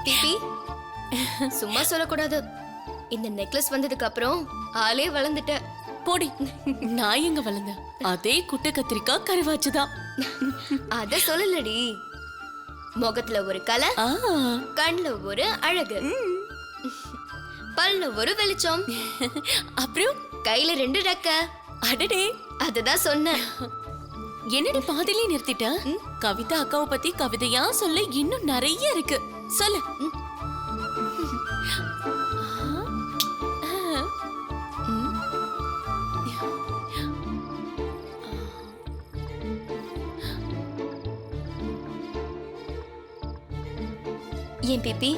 BP சும்மா சொல்லக்கூடாது. இந்த நெக்லஸ் வந்ததுக்கு அப்புறம் ஆளே வளர்ந்துட்ட. போடி, நான் எங்க வளர்ந்தேன்? அதே குட்டை கத்திரிக்காய் கருவாச்சுதான். அத சொல்லலடி. முகத்துல ஒரு கலை, கண்ணுல ஒரு அழகு, பல்ல ஒரு வெளிச்சம், அப்புறம் கையில 2 ரெக்க. அடடே, அததான் சொன்னேன். என்னடி பாதிலே நிறுத்திட்ட? கவிதா அக்காவை பத்தி கவிதையா சொல்ல இன்னும் நிறைய இருக்கு, சொல்லு. ஏன் பிபி,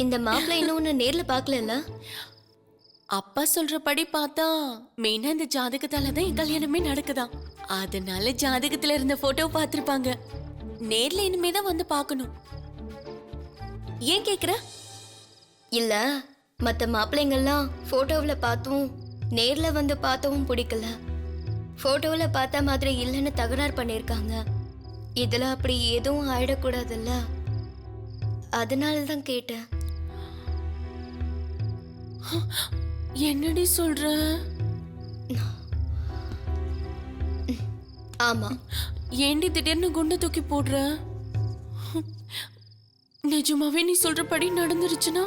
இந்த மாப்பிள்ளை இன்னொன்னு நேர்ல பாக்கல? அப்பா சொல்றபடி பார்த்தா மெயினா இந்த ஜாதகத்தாலதான் என் கல்யாணமே நடக்குதாம். அதனால ஜாதகத்துல இருந்த போட்டோ பார்த்திருப்பாங்க. நேர்ல இனிமேதான் வந்து பார்க்கணும். ஏன் கேக்குற? இல்ல, மத்த மாப்பிள்ளைங்கெல்லாம் போட்டோவுல பார்த்தும் நேர்ல வந்து பார்த்தவும் பிடிக்கல. போட்டோவுல பார்த்த மாதிரி இல்லைன்னு தகராறு பண்ணிருக்காங்க. இதுல அப்படி எதுவும் ஆயிடக்கூடாதுல்ல, அதனாலதான் கேட்டேன். என்னடி சொல்ற? ஆமா. ஏண்டி திடீர்னு குண்டு தூக்கி போடுற? நிஜமாவே நீ சொல்றபடி நடந்துருச்சுன்னா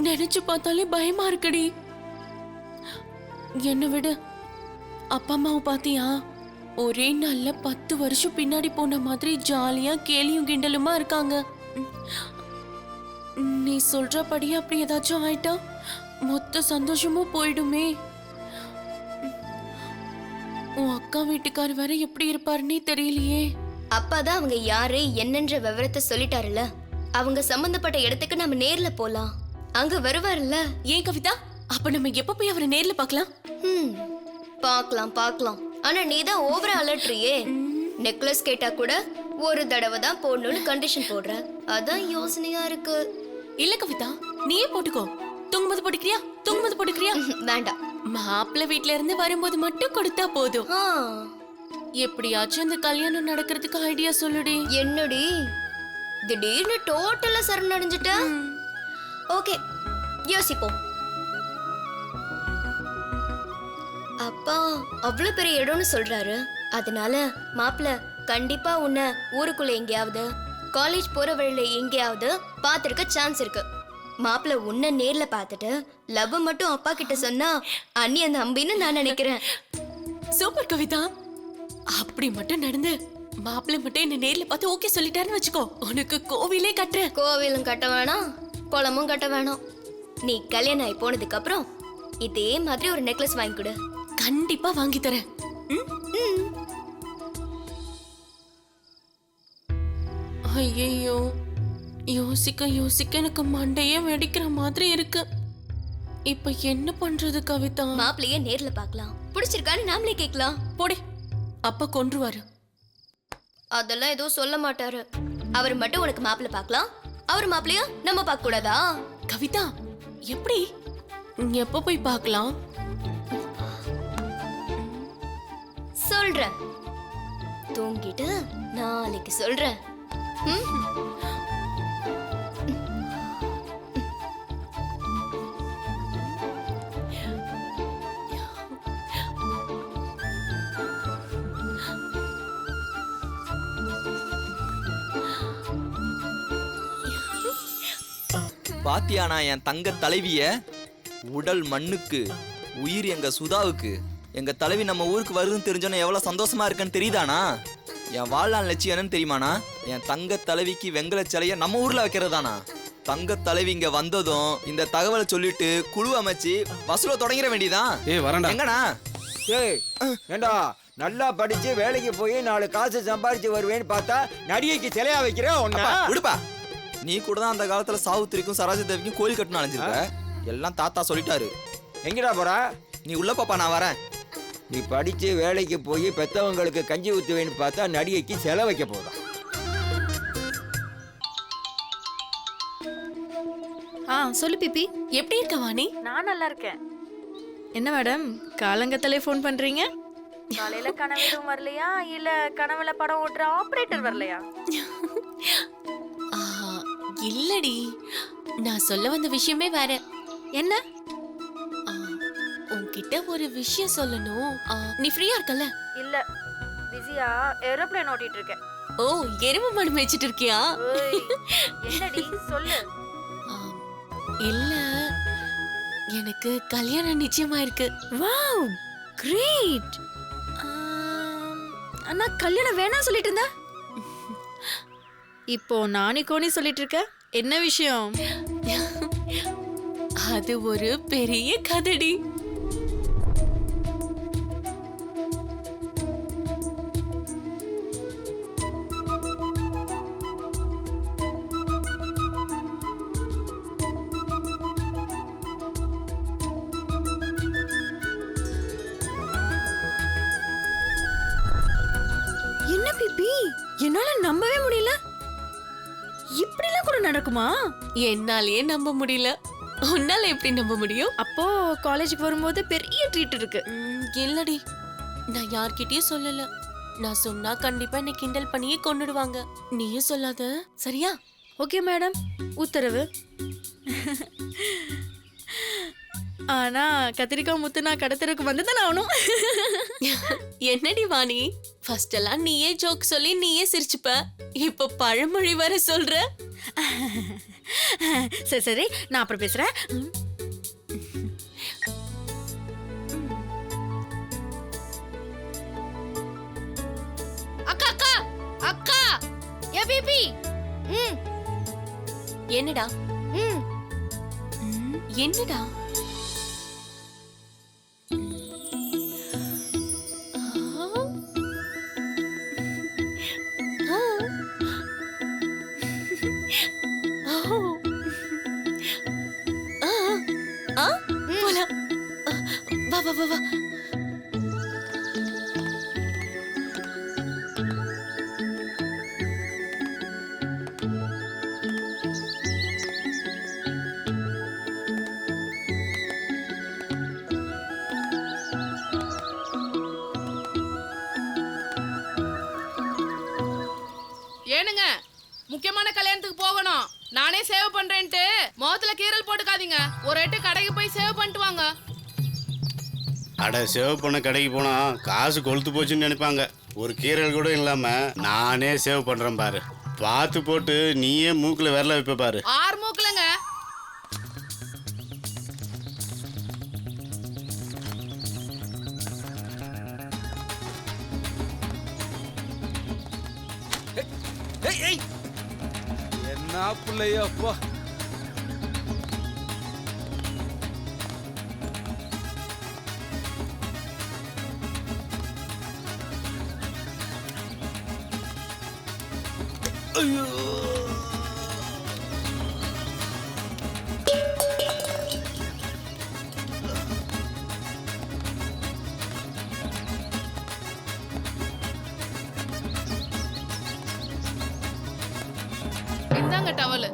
நினைச்சு பார்த்தாலே பயமா இருக்குடி. என்ன விடு, அப்பா அம்மாவை பாத்தியா? ஒரே நல்ல 10 வருஷம் பின்னாடி போன மாதிரி ஜாலியா கேலியும் கிண்டலுமா இருக்காங்க. நீ சொல்றபடி அப்படி ஏதாச்சும் ஆயிட்டா மொத்த சந்தோஷமும் போயிடுமே. உன் அக்கா வீட்டுக்கார் வேற எப்படி இருப்பாருன்னே தெரியலையே. அப்பாதான் அவங்க யாரு என்னன்ற விவரத்தை சொல்லிட்டாருல. அவங்க சம்பந்தப்பட்ட இடத்துக்கு நம்ம நேர்ல போலாம். அங்க வருவாருல்ல. ஏன் கவிதா, அப்ப நம்ம எப்ப போய் அவரை நேர்ல பார்க்கலாம்? பார்க்கலாம். ஆனா நீதான் ஓவரா அலர்ட்றியே. நெக்லஸ் கேட்டா கூட ஒரு தடவை தான் போடணும்னு கண்டிஷன் போடுற. அதான் யோசனையா இருக்கு. இல்ல கவிதா, நீயே போட்டுக்கோ. தூங்கும்போது போட்டுக்கிறியா? வேண்டாம். மாப்பிள்ளை வீட்ல இருந்து வரும்போது மட்டும் கொடுத்தா போதும். எப்படியாச்சும் இந்த கல்யாணம் நடக்கிறதுக்கு ஐடியா சொல்லுடி. என்னடி திடீர்னு டோட்டலா சரணடைஞ்சிட்ட? ஓகே, யோசிப்போம். அப்பா அவ்வளவு பெரிய இடம்னு சொல்றாரு. அதனால மாப்பிள்ள கண்டிப்பா உன்னை ஊருக்குள்ள எங்கேயாவது, காலேஜ் போற வழியில எங்கேயாவது பாத்துருக்க சான்ஸ் இருக்கு. மாப்பிள்ள உன்னை நேர்ல பாத்துட்டு லவ் மட்டும் அப்பா கிட்ட சொன்னா அண்ணி அந்த அம்பின்னு நான் நினைக்கிறேன். சூப்பர் கவிதா, அப்படி மட்டும் நடந்து மாப்பிள்ளை மட்டும் என்ன நேர்ல பார்த்து ஓகே சொல்லிட்டாருன்னு வச்சுக்கோ, உனக்கு கோவிலே கட்டுறேன். கோவிலும் கட்ட வேணாம், குளமும் கட்ட வேணாம். நீ கல்யாணம் ஆகி போனதுக்கு அப்புறம் இதே மாதிரி ஒரு நெக்லஸ் வாங்கி கொடு. கண்டிப்பா வாங்கி தரேன். ஐயோ, யோசிக்க எனக்கு மண்டையே வெடிக்கிற மாதிரி இருக்கு. இப்ப என்ன பண்றது கவிதா? மாப்பிள்ளைய நேர்ல பார்க்கலாம். பிடிச்சிருக்கான்னு நாமளே கேட்கலாம். போடே, அப்பா கொன்றுவாரு. அதெல்லாம் எதுவும் சொல்ல மாட்டாரு. அவர் மட்டும் உனக்கு மாப்பிள்ளை பார்க்கலாம், அவர் மாப்பிள்ளையா நம்ம பார்க்க கூடாதா? கவிதா, எப்படி? எப்ப போய் பார்க்கலாம்? சொல்றேன், தூங்கிட்டு நாளைக்கு சொல்றேன். பாத்தியானா என் தங்க தலைவிய? உடல் மண்ணுக்கு, உயிர் எங்க சுதாவுக்கு. எங்க தலைவி நம்ம ஊருக்கு வருதுன்னு தெரிஞ்சோன்னா எவ்வளவு சந்தோஷமா இருக்குன்னு தெரியுதானா? என் வாழ்நாள் லட்சியம் என்னன்னு தெரியுமாண்ணா? என் தங்க தலைவிக்கு வெங்கல சிலைய நம்ம ஊர்ல வைக்கிறதானா? தங்க தலைவி இங்க வந்ததும் இந்த தகவலை சொல்லிட்டு குழு அமைச்சு வசூல தொடங்கிட வேண்டியதான். எங்கண்ணா? ஏண்டா, நல்லா படிச்சு வேலைக்கு போய் 4 காசு சம்பாதிச்சு வருவேன்னு பார்த்தா நடிகைக்கு சிலையா வைக்கிற ஒன்னா? விடுப்பா, நீ கூட தான் அந்த காலத்துல சாவுத்திரிக்கும் சராஜ தேவிக்கும் கோயில் கட்டணும் அலைஞ்சிருக்க. எல்லாம் தாத்தா சொல்லிட்டாரு. எங்கடா போற? நீ உள்ள பாப்பா, நான் வரேன். நீ படிச்சு வேலைக்கு போய் பெத்தவங்களுக்கு கஞ்சி ஊத்துவேன்னு பார்த்தா நடிகைக்கு சிலை வைக்க போதான். சொல்லு பிபி. எப்படி இருக்க வாணி? நான் நல்லா இருக்கேன். என்ன மேடம் காலங்கத்தாலே ஃபோன் பண்றீங்க? காலையில கனவு எதுவும் வரலையா இல்ல கனவுல படம் ஓட்டுற ஆபரேட்டர் வரலையா? ஆ, இல்லடி, நான் சொல்ல வந்த விஷயமே வேற. என்ன? ஆ, உன்கிட்ட ஒரு விஷயம் சொல்லணும். நீ ஃப்ரீயா இருக்கல? இல்ல பிஸியா ஏரோப்ளேன் ஓட்டிட்டு இருக்கேன். ஓ, எருமை மாடு மேய்ச்சிட்டு இருக்கியா? என்னடி சொல்லு. ஆ, இல்ல, எனக்கு கல்யாணம் நிச்சயமா இருக்கு. Wow great. அண்ணா கல்யாணம் வேணாம் சொல்லிட்டு இருந்த, இப்போ நானி கோனி சொல்லிட்டு இருக்க. என்ன விஷயம்? அது ஒரு பெரிய கதடி. என்ன பிபி, என்னால நம்பவே முடியல. இப்படிலாம் கூட நடக்குமா? என்னாலயே நம்ப முடியல. உன்னால எப்படி நம்ப முடியும்? அப்போ காலேஜுக்கு வரும்போது பெரிய ட்ரீட் இருக்கு. இல்லடி, நான் யார்கிட்டயும் சொல்லல. நான் சொன்னா கண்டிப்பா என்னை கிண்டல் பண்ணியே கொன்னுடுவாங்க. நீயும் சொல்லாத, சரியா? ஓகே மேடம், உத்தரவு. ஆனா கத்திரிக்காய் முத்து நான் கடத்தருக்கு வந்துதான் ஆகணும். என்னடி வாணி, ஃபர்ஸ்ட் எல்லாம் நீயே ஜோக் சொல்லி நீயே சிரிச்சுப்ப, இப்ப பழமொழி வர சொல்ற. சரி சரி, நான் அப்புறம் பேசுறேன். அக்கா அக்கா அக்கா ஏ பிபி. என்னடா? என்னடா? வா வா வா வா. ஏனுங்க, முக்கியமான கல்யாணத்துக்கு போகணும். நானே சேவ் பண்றேன்ட்டு முகத்துல கீரல் போட்டுக்காதீங்க. ஒரு எட்டு கடைக்கு போய் சேவ் பண்ணிட்டு வாங்க. அட சேவ் பண்ண கடைக்கு போனா காசு கொளுத்து போச்சுன்னு நினைப்பாங்க. ஒரு கீரல் கூட இல்லாம நானே சேவ் பண்றேன் பாரு. பார்த்து போட்டு நீயே மூக்குல விரல வைப்ப பாரு. 6 மூக்கலங்க. என்ன பிள்ளையோ அப்பா. ஐயோ, இந்தாங்க டவல்.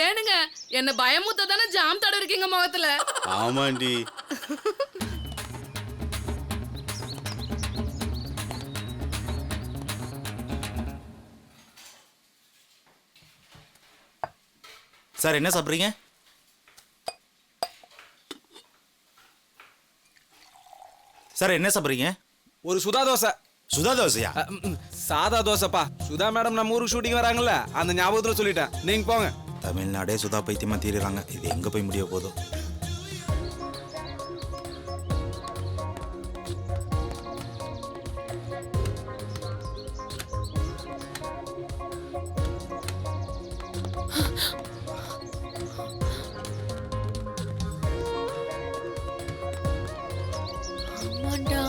ஏனுங்க, என்ன பயமுத்த தானே ஜாம் தட இருக்கீங்க முகத்துல. ஆமாண்டி. சார் என்ன சாப்பிட்றீங்க? சார் என்ன சாப்பிட்றீங்க? ஒரு சுதா தோசை. சுதா தோசையா? சாதா தோசைப்பா. சுதா மேடம் நம்ம ஊருக்கு ஷூட்டிங் வராங்கல்ல, அந்த ஞாபகத்துல சொல்லிட்டேன். நீங்க போங்க. தமிழ்நாடே சுதா பைத்தியமா தீருறாங்க. இது எங்க போய் முடிய போதும்? ஆமாண்டா,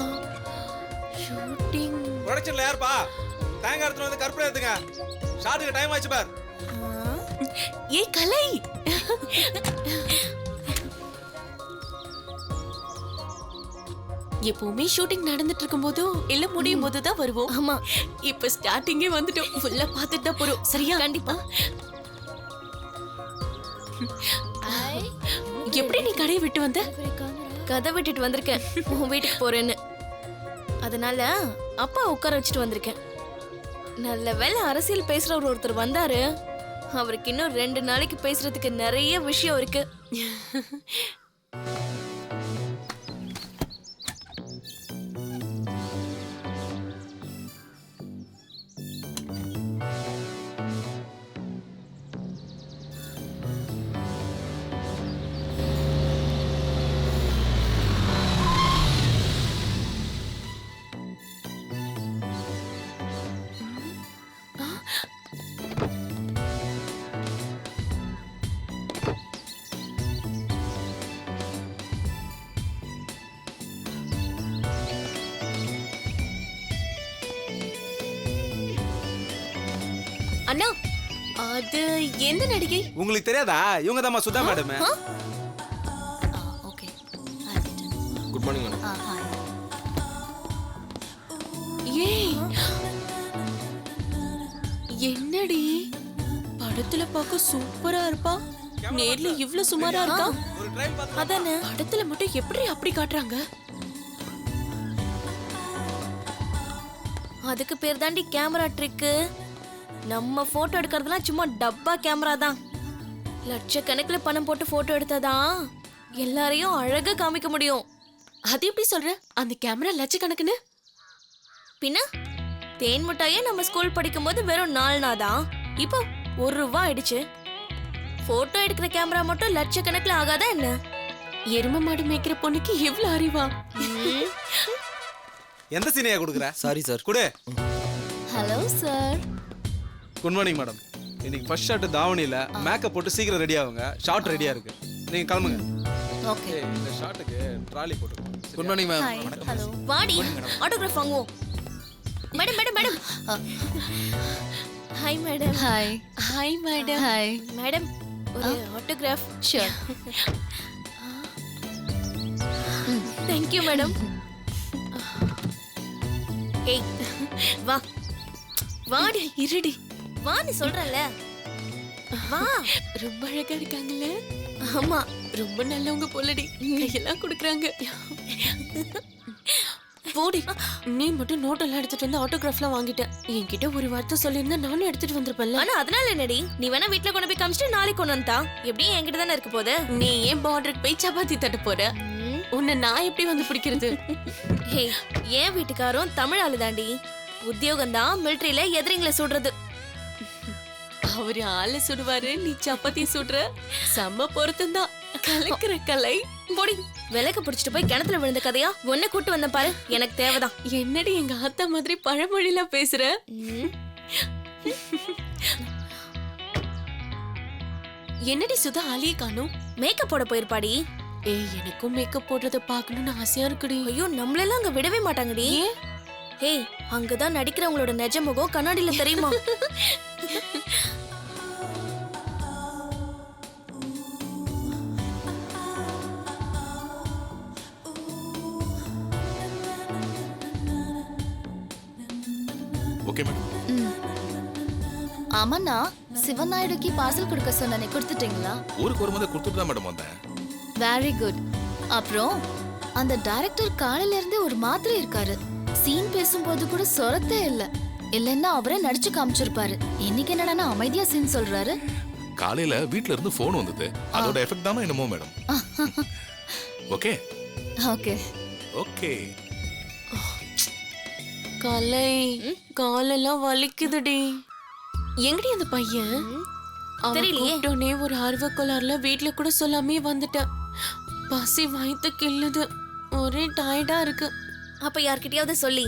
ஷூட்டிங். ப்ரொடக்ஷன்ல யாருப்பா? தேங்காய் எடுத்துட்டு வந்து கருப்புல எடுத்துங்க. ஷாட்டுக்கு டைம் ஆச்சு பார். ஏ கலை, எப்பவுமே ஷூட்டிங் நடந்துட்டு இருக்கும் போதும் இல்ல முடியும் போது தான் வருவோம். ஆமா, இப்ப ஸ்டார்டிங்கே வந்துட்டோம். ஃபுல்லா பார்த்துட்டு தான் போறோம். சரியா? கண்டிப்பா. எப்படி நீ கடையை விட்டு வந்த? கதை விட்டுட்டு வந்திருக்கேன் உன் வீட்டுக்கு போறேன்னு. அதனால அப்பா உட்கார வச்சுட்டு வந்திருக்கேன். நல்ல வேளை அரசியல் பேசுறவர் ஒருத்தர் வந்தாரு. அவருக்கு இன்னும் 2 நாளைக்கு பேசுறதுக்கு நிறைய விஷயம் இருக்கு. அண்ணா, அது எந்த நடிகை? உங்களுக்கு தெரியாதா? இவங்க தான் Sudha madam. Okay. Good morning madam. ஏய், என்னடி படத்துல பார்க்க சூப்பரா இருப்பா, நேர்ல இவ்ளோ சுமாரா இருக்கா? ஒரு ட்ரைன் பார்த்து அதானே, படத்துல மட்டும் எப்படி அப்படி காட்டுறாங்க? அதுக்கு பேர் தாண்டி கேமரா ட்ரிக்கு. நம்ம போட்டோ எடுக்கிறதுலாம் சும்மா டப்பா கேமரா தான். லட்சக்கணக்கில் பணம் போட்டு போட்டோ எடுத்தாதான் எல்லாரையும் அழகா காமிக்க முடியும். அது எப்படி சொல்ற? அந்த கேமரா லட்சக்கணக்குன்னு? பின்ன தேன் மிட்டாயே நம்ம ஸ்கூல் படிக்கும்போது வெறும் 4 தான். இப்போ 1 ரூபா ஆயிடுச்சு. போட்டோ எடுக்கிற கேமரா மட்டும் லட்சக்கணக்கில் ஆகாதா என்ன? எரும மாடு மேய்க்கிற பொண்ணுக்கு எவ்வளவு அறிவா? எந்த சீனையா கொடுக்குற? Sorry sir. குடு. Hello sir. Good morning madam. இன்னைக்கு ஃபர்ஸ்ட் ஷாட் தாவணியில மேக்கப் போட்டு சீக்கிரம் ரெடி ஆகுங்க. ஷாட் ரெடியா இருக்கு. நீங்க கிளம்புங்க. ஓகே. இந்த ஷாட்டுக்கு ட்ராலி போட்டு. Good morning ma'am. ஹலோ. வாடி ஆட்டோகிராஃப் வாங்குவோம். Madam madam madam. Hi madam. Hi. Hi madam. Hi. Madam ஒரு autograph. Sure. Thank you madam. ஏய் வா. வாடி இருடி, வான்னு சொல்றல. வா. ரொம்ப அழகா இருக்காங்கல்ல? ஆமா. ரொம்ப நல்லவங்க போலடி, கையெல்லாம் கொடுக்குறாங்க. போடி, நீ மட்டும் நோட் எல்லாம் எடுத்துட்டு வந்து ஆட்டோகிராஃப்லாம் வாங்கிட்டேன். என்கிட்ட ஒரு வார்த்தை சொல்லியிருந்தா நானும் எடுத்துட்டு வந்திருப்பேன்ல. ஆனா அதனால என்னடி, நீ வேணா வீட்ல கொண்டு போய் காமிச்சிட்டு நாளைக்கு கொண்டு வந்தா எப்படியும் என்கிட்ட தானே இருக்க போகுது. நீ ஏன் பார்டருக்கு போய் சப்பாத்தி தட்ட போற? உன்னை நான் எப்படி வந்து பிடிக்கிறது? ஹே, என் வீட்டுக்காரும் தமிழ் ஆளு தாண்டி. உத்தியோகம் தான் மிலிட்டரியில எதிரிங்களை சுடுறது. அவரு ஆளு சுடுவாரு, நீ சப்பாத்தி சுடுற. செம்ம பொருத்தம்தான். கலக்கிற கலை. போடி, விளக்கு பிடிச்சிட்டு போய் கிணத்துல விழுந்த கதையா ஒன்ன கூட்டு வந்த பாரு. எனக்கு தேவைதான். என்னடி எங்க ஆத்தா மாதிரி பழமொழியில பேசுற? என்னடி சுதா ஆலியே காணோம்? மேக்கப் போட போயிருப்பாடி. ஏய், எனக்கும் மேக்கப் போடுறத பார்க்கணும்னு ஆசையா இருக்குடி. ஐயோ, நம்மளெல்லாம் அங்க விடவே மாட்டாங்கடி. ஏய், அங்கதான் நடிக்கிறவங்களோட நிஜ முகம் கண்ணாடியில தெரியுமா? Okay madam. ஆமாண்ணா, சிவன் நாயுடுக்கு பார்சல் கொடுக்க சொன்னே, கொடுத்துட்டீங்களா? ஊருக்கு வரும்போது கொடுத்துட்டு தான் மேடம் வந்தேன். Very good. அப்புறம் அந்த டைரக்டர் காலையில இருந்து ஒரு மாதிரி இருக்காரு. சீன் பேசும்போது கூட சொரத்தே இல்ல. இல்லன்னா அவரே நடிச்சு காமிச்சிருப்பாரு. இன்னைக்கு என்னடா அமைதியா சீன் சொல்றாரு? காலையில வீட்ல இருந்து போன் வந்தது. அதோட எஃபெக்ட் தானே என்னமோ madam. Okay okay okay. Kalai, காலெல்லாம் வலிக்குதுடி. எங்கடி அந்த பையன்? தெரியலையே. தெரியலையே. ஒரு ஆர்வ கோளாறுல வீட்ல கூட சொல்லாமே வந்துட்டேன். பசி வயித்து கிள்ளுது. ஒரே டயர்டா இருக்கு. அப்ப யார்கிட்டயாவது சொல்லி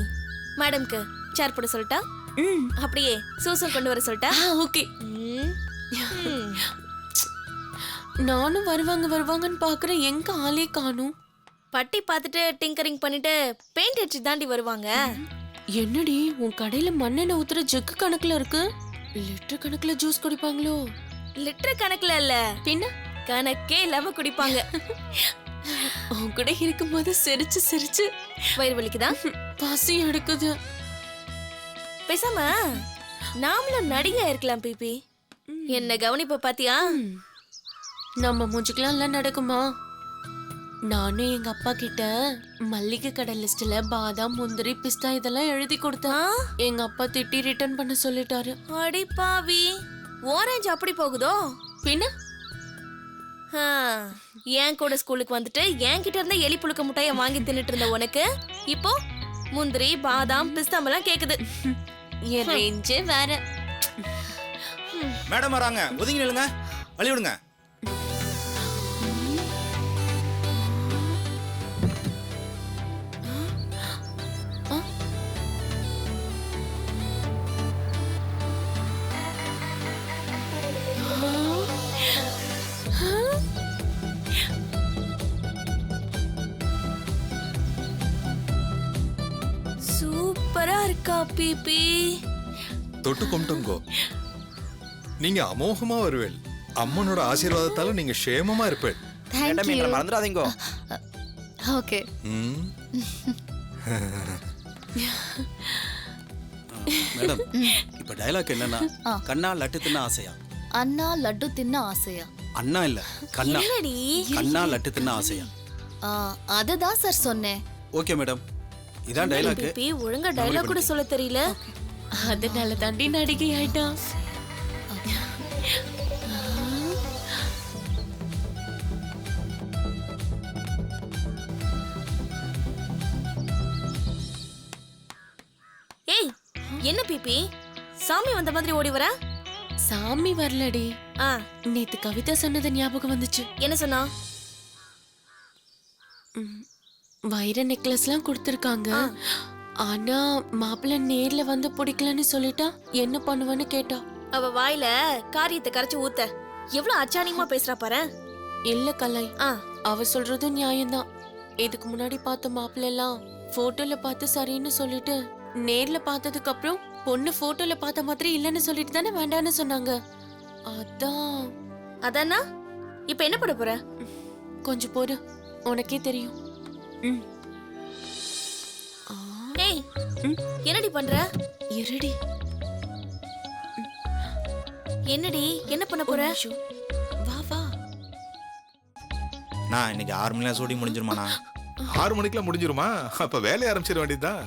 மேடம்க்கு சேர் போட சொல்லிட்டா? அப்படியே சூசல் கொண்டு வர சொல்லிட்டா? ஓகே. நானும் வருவாங்கன்னு பாக்குறேன், எங்க ஆளே காணும். பட்டி பார்த்துட்டு டிங்கரிங் பண்ணிட்டு பெயிண்ட் அடிச்சு தாண்டி வருவாங்க. என்னடி உன் கடையில மண்ணெண்ணெய் ஊத்துற ஜக்கு கணக்குல இருக்கு? லிட்டர் கணக்குல ஜூஸ் குடிப்பாங்களோ? லிட்டர் கணக்குல இல்ல, பின்ன கணக்கே இல்லாம குடிப்பாங்க. உன் கூட இருக்கும்போது சிரிச்சு சிரிச்சு வயிறு வலிக்குதா? பசி எடுக்குது. பேசாம நாமளும் நடிகை இருக்கலாம் பிபி. என்ன கவனிப்ப பாத்தியா? நம்ம மூஞ்சுக்கெல்லாம் எல்லாம் நடக்குமா? நானும் எங்க அப்பா கிட்ட மல்லிகை கடை லிஸ்ட்ல பாதாம், முந்திரி, பிஸ்தா இதெல்லாம் எழுதி கொடுத்தேன். எங்க அப்பா திட்டி ரிட்டர்ன் பண்ண சொல்லிட்டாரு. அடி பாவி, ஓரேஞ்ச் அப்படி போகுதோ? பின்ன ஆ, என் கூட ஸ்கூலுக்கு வந்துட்டு என்கிட்ட இருந்த எலி புழுக்க முட்டைய வாங்கி தின்னுட்டு இருந்த உனக்கு இப்போ முந்திரி, பாதாம், பிஸ்தாமெல்லாம் கேக்குது. என் ரேஞ்சே வேற. மேடம் வராங்க, ஒதுங்கி நில்லுங்க, வழி விடுங்க. சூப்பரா இருக்கா பிபி. தொட்டு கும்பிட்டுங்கோ. நீங்க அமோகமா வருவேள். அம்மனோட ஆசீர்வாதத்தால நீங்க க்ஷேமமா இருப்பேள். மேடம் என்ன மறந்துடாதீங்கோ. ஓகே. மேடம் இப்ப டயலாக் என்னன்னா, கண்ணா லட்டு தின்ன ஆசையா? அண்ணா லட்டு தின்ன ஆசையா? அண்ணா இல்ல, கண்ணா. என்னடி? கண்ணா லட்டு தின்ன ஆசையா? அதுதான் சார் சொன்னேன். ஓகே மேடம், இதான் டயலாக். பிபி ஒழுங்கா டயலாக் கூட சொல்ல தெரியல. அதனால தாண்டி நடிகை ஆயிட்டா. ஏய், என்ன பிபி சாமி வந்த மாதிரி ஓடி வர? சாமி வரலடி. ஆ, நேத்து கவிதா சொன்னது ஞாபகம் வந்துச்சு. என்ன சொன்னா? வைர நெக்லஸ்லாம் கொடுத்துருக்காங்க. ஆனா மாப்பிள்ளை நேர்ல வந்து பிடிக்கலன்னு சொல்லிட்டா என்ன பண்ணுவேன்னு கேட்டா. அவ வாயில காரியத்தை கரைச்சு ஊத்த எவ்வளவு அச்சாணியமா பேசுறா பாரு. இல்ல கலை, ஆ, அவ சொல்றதும் நியாயம்தான். இதுக்கு முன்னாடி பார்த்த மாப்பிள்ளை எல்லாம் போட்டோல பார்த்து சரின்னு சொல்லிட்டு நேர்ல பார்த்ததுக்கு அப்புறம் பொண்ணு போட்டோல பார்த்த மாதிரி இல்லன்னு சொல்லிட்டு தானே வேண்டான்னு சொன்னாங்க. அதான். அதானா இப்ப என்ன பண்ண போற? கொஞ்சம் பொறு, உனக்கே தெரியும். ஏய், என்னடி பண்ற? இருடி. என்னடி என்ன பண்ண போற? வா வா. நான் இன்னைக்கு 6 மணில ஷூட்டிங் முடிஞ்சிருமாண்ணா? 6 மணிக்கெல்லாம் முடிஞ்சிருமா? அப்ப வேலையை ஆரம்பிச்சிட வேண்டியதுதான்.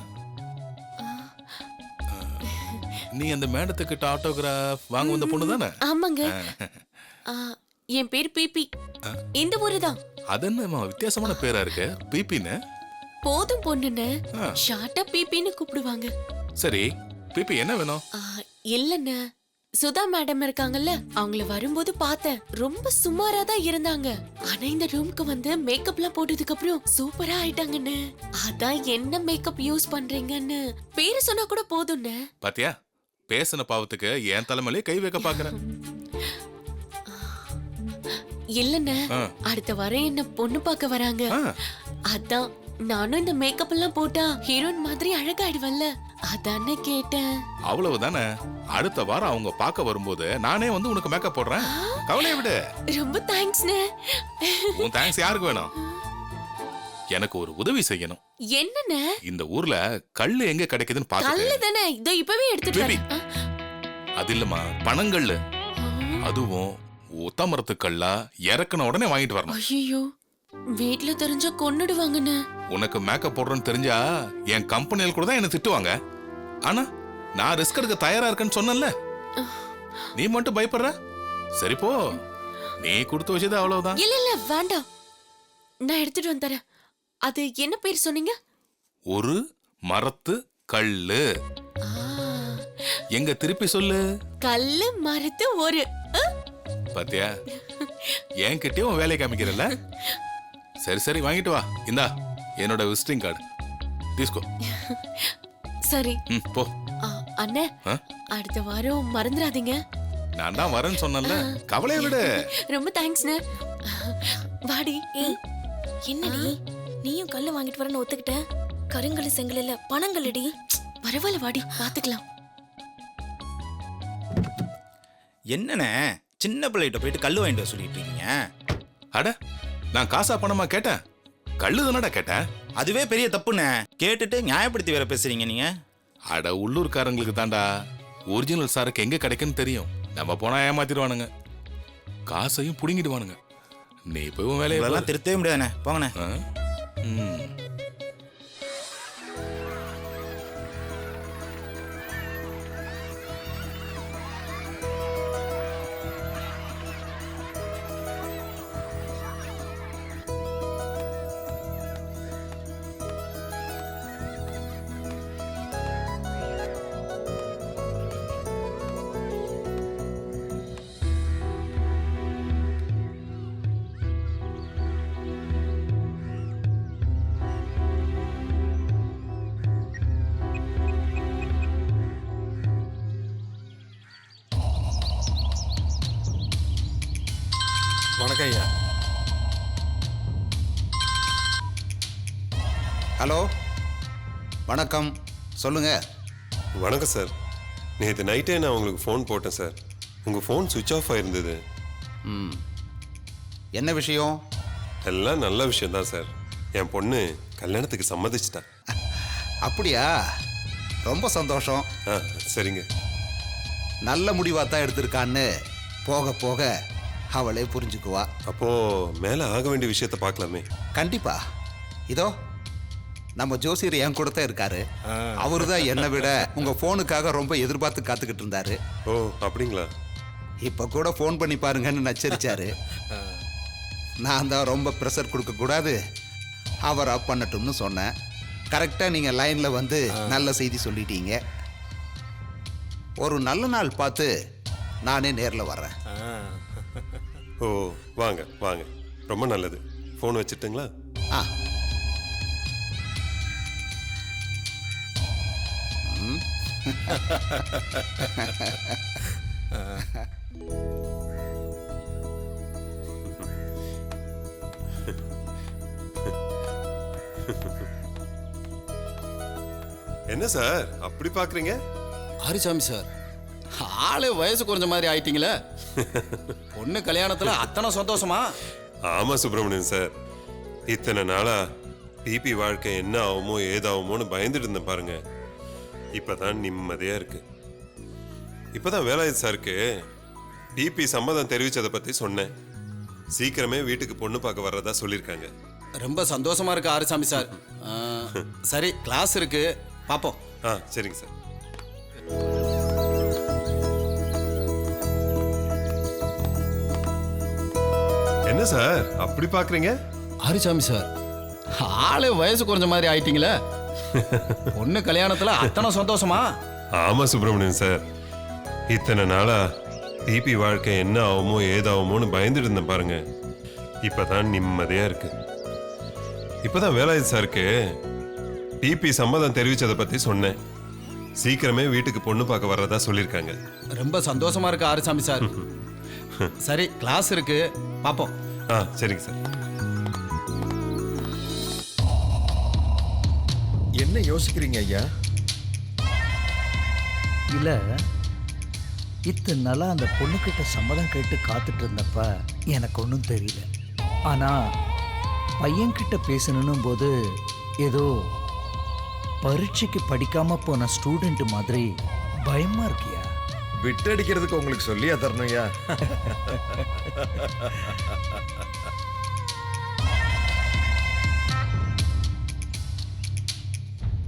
நீ அந்த மேடத்துக்கிட்ட ஆட்டோகிராஃப் வாங்க வந்த பொண்ணு தானே? ஆமாங்க. என் பேர் பிபி. இந்த ஊருதான். அது என்ன வித்தியாசமான பேரா இருக்கு, பிபின்னு? போதும் பொண்ணுன்னு ஷார்ட்டா பிபின்னு கூப்பிடுவாங்க. சரி, பிபி என்ன வேணும்? இல்லன்னு சுதா மேடம் இருக்காங்கல்ல, அவங்கள வரும்போது பார்த்தேன். ரொம்ப சுமாரா தான் இருந்தாங்க. ஆனா இந்த ரூம்க்கு வந்து மேக்கப்லாம் போட்டதுக்கு அப்புறம் சூப்பரா ஆயிட்டாங்கன்னு. அதான் என்ன மேக்கப் யூஸ் பண்றீங்கன்னு பேரு சொன்னா கூட போதும்னு. பாத்தியா, பேசின பாவத்துக்கு என் தலைமையிலே கை வைக்க பாக்குறேன். இல்லன்னு அடுத்த வாரம் என்ன பொண்ணு பார்க்க வராங்க. அதான் நானும் இந்த மேக்கப் எல்லாம் போட்டா ஹீரோயின் மாதிரி அழகாயிடுவல்ல, அதானே கேட்டேன். அவ்வளவுதானே. அடுத்த வாரம் அவங்க பார்க்க வரும்போது நானே வந்து உனக்கு மேக்கப் போடுறேன். கவலையை விடு. ரொம்ப தேங்க்ஸ்ண்ணே. உன் தேங்க்ஸ் யாருக்கு வேணும்? எனக்கு ஒரு உதவி செய்யணும். என்னண்ணே? இந்த ஊர்ல கல்லு எங்க கிடைக்குதுன்னு கல்லு பாத்துட்டு. தானே, இதோ இப்பவே எடுத்துட்டு பேபி, வரேன். அது இல்லம்மா, பனங்கல்லு. அதுவும் உத்தமரத்து கல்லா இறக்குன உடனே வாங்கிட்டு வரணும். ஐயோ, வீட்ல தெரிஞ்சா கொன்னுடுவாங்கண்ணே. உனக்கு மேக்கப் போடுறேன்னு தெரிஞ்சா என் கம்பெனியில் கூட தான் என்ன திட்டுவாங்க. ஆனா நான் ரிஸ்க் எடுக்க தயாரா இருக்கேன்னு சொன்னேன்ல, நீ மட்டும் பயப்படுற. சரி போ, நீ கொடுத்து வச்சது அவ்வளவுதான். இல்ல இல்ல வேண்டாம், நான் எடுத்துட்டு வந்துறேன். அது என்ன பேர் சொன்னீங்க? ஒரு மரத்து கல்லு. எங்க திருப்பி சொல்லு. கல்லு மரத்து ஒரு. பாத்தியா, என்கிட்டயும் வேலை காமிக்கிறல்ல. சரி சரி, வாங்கிட்டு வா. இந்தா என்னோட விசிட்டிங் கார்டு தீஸ்கோ. சரி போ. அண்ணே, அடுத்த வாரம் மறந்துடாதீங்க. நான் தான் வரேன்னு சொன்னேன்ல, கவலையை விடு. ரொம்ப தேங்க்ஸ்ண்ணே. வாடி. ஏய், என்னடி நீயும் கல்லு வாங்கிட்டு வரேன்னு ஒத்துக்கிட்ட? கருங்கல் செங்கல் இல்ல, பனங்கல்லடி. பரவாயில்ல வாடி, பாத்துக்கலாம். என்னண்ணே சின்ன பிள்ளைகிட்ட போயிட்டு கல்லு வாங்கிட்டு வர சொல்லிட்டு இருக்கீங்க? அட, நான் காசா பணமா கேட்டேன்? கல்லு தானடா கேட்டேன். அதுவே பெரிய தப்புண்ணே. கேட்டுட்டு நியாயப்படுத்தி வேற பேசுறீங்க நீங்க. அட, உள்ளூர்காரங்களுக்கு தாண்டா ஒரிஜினல் சரக்கு எங்க கிடைக்குன்னு தெரியும். நம்ம போனா ஏமாத்திடுவானுங்க, காசையும் புடுங்கிடுவானுங்க. நீ போய் உன் வேலையை இதெல்லாம் திருத்தவே முடியாதுண்ணே போங்கண்ணே. ஆ? ம். வணக்கம் ஐயா. ஹலோ வணக்கம் சொல்லுங்க. வணக்கம் சார். நேற்று நைட்டே நான் உங்களுக்கு ஃபோன் போட்டேன் சார். உங்கள் ஃபோன் சுவிட்ச் ஆஃப் ஆயிருந்தது. ம் என்ன விஷயம்? எல்லாம் நல்ல விஷயம்தான் சார். என் பொண்ணு கல்யாணத்துக்கு சம்மதிச்சிட்டா. அப்படியா? ரொம்ப சந்தோஷம். ஆ சரிங்க. நல்ல முடிவாக தான் எடுத்திருக்கான்னு போக போக அவளே புரிஞ்சுக்குவா. அப்போது மேலே ஆக வேண்டிய விஷயத்த பார்க்கலாமே. கண்டிப்பா. இதோ நம்ம ஜோசியர் என் கூட தான் இருக்காரு. அவரு தான் என்னை விட உங்கள் ஃபோனுக்காக ரொம்ப எதிர்பார்த்து காத்துக்கிட்டு இருந்தாரு. ஓ அப்படிங்களா? இப்போ கூட ஃபோன் பண்ணி பாருங்கன்னு நச்சரிச்சாரு. நான் தான் ரொம்ப ப்ரெஷர் கொடுக்கக்கூடாது, அவர் ஆஃப் பண்ணட்டும்னு சொன்னேன். கரெக்டாக நீங்கள் லைனில் வந்து நல்ல செய்தி சொல்லிட்டீங்க. ஒரு நல்ல நாள் பார்த்து நானே நேரில் வர்றேன். ஓ வாங்க வாங்க, ரொம்ப நல்லது. ஃபோன் வச்சுட்டுங்களா? ஆ என்ன சார் அப்படி பார்க்குறீங்க? ஹரிசாமி சார், ஆளு வயசு குறைஞ்ச மாதிரி ஆயிட்டீங்களே. பொண்ணு கல்யாணத்துல அத்தனை சந்தோஷமா? ஆமா சுப்பிரமணியன் சார், இத்தனை நாளா டிபி வாழ்க்கை என்ன ஆகுமோ ஏதாகுமோன்னு பயந்துட்டு இருந்தேன் பாருங்க. இப்பதான் நிம்மதியா இருக்கு. இப்பதான் வேலாயுத சாருக்கு டிபி சம்மதம் தெரிவிச்சதை பத்தி சொன்னேன். சீக்கிரமே வீட்டுக்கு பொண்ணு பார்க்க வர்றதா சொல்லியிருக்காங்க. ரொம்ப சந்தோஷமா இருக்கு ஹரிசாமி சார். சரி, கிளாஸ் இருக்கு, பாப்போம். ஆ சரிங்க சார். என்ன சார் அப்படி பார்க்குறீங்க? ஹரிசாமி சார், ஆளு வயசு குறைஞ்ச மாதிரி ஆயிட்டீங்களே. பொண்ணு கல்யாணத்துல அத்தனை சந்தோஷமா? ஆமா சுப்பிரமணியன் சார், இத்தனை நாளா டிபி வாழ்க்கை என்ன ஆகுமோ ஏதாகுமோன்னு பயந்துட்டு இருந்தேன் பாருங்க. இப்பதான் நிம்மதியா இருக்கு. இப்பதான் வேலாயுத சாருக்கு டிபி சம்மதம் தெரிவிச்சதை பத்தி சொன்னேன். சீக்கிரமே வீட்டுக்கு பொண்ணு பார்க்க வர்றதா சொல்லியிருக்காங்க. ரொம்ப சந்தோஷமா இருக்கு ஹரிசாமி சார். சரி, கிளாஸ் இருக்கு, பாப்போம். ஆ சரிங்க சார். என்ன யோசிக்கிறீங்க ஐயா? இல்லை, இத்தனை நாளாக அந்த பொண்ணுக்கிட்ட சம்மதம் கேட்டு காத்துட்டு இருந்தப்ப எனக்கு ஒன்றும் தெரியல. ஆனால் பையன்கிட்ட பேசணும் போது ஏதோ பரீட்சைக்கு படிக்காமல் போன ஸ்டூடெண்ட் மாதிரி பயமாக இருக்கியா? விட்டடிக்கிறதுக்கு உங்களுக்கு சொல்லியா தரணும் ஐயா?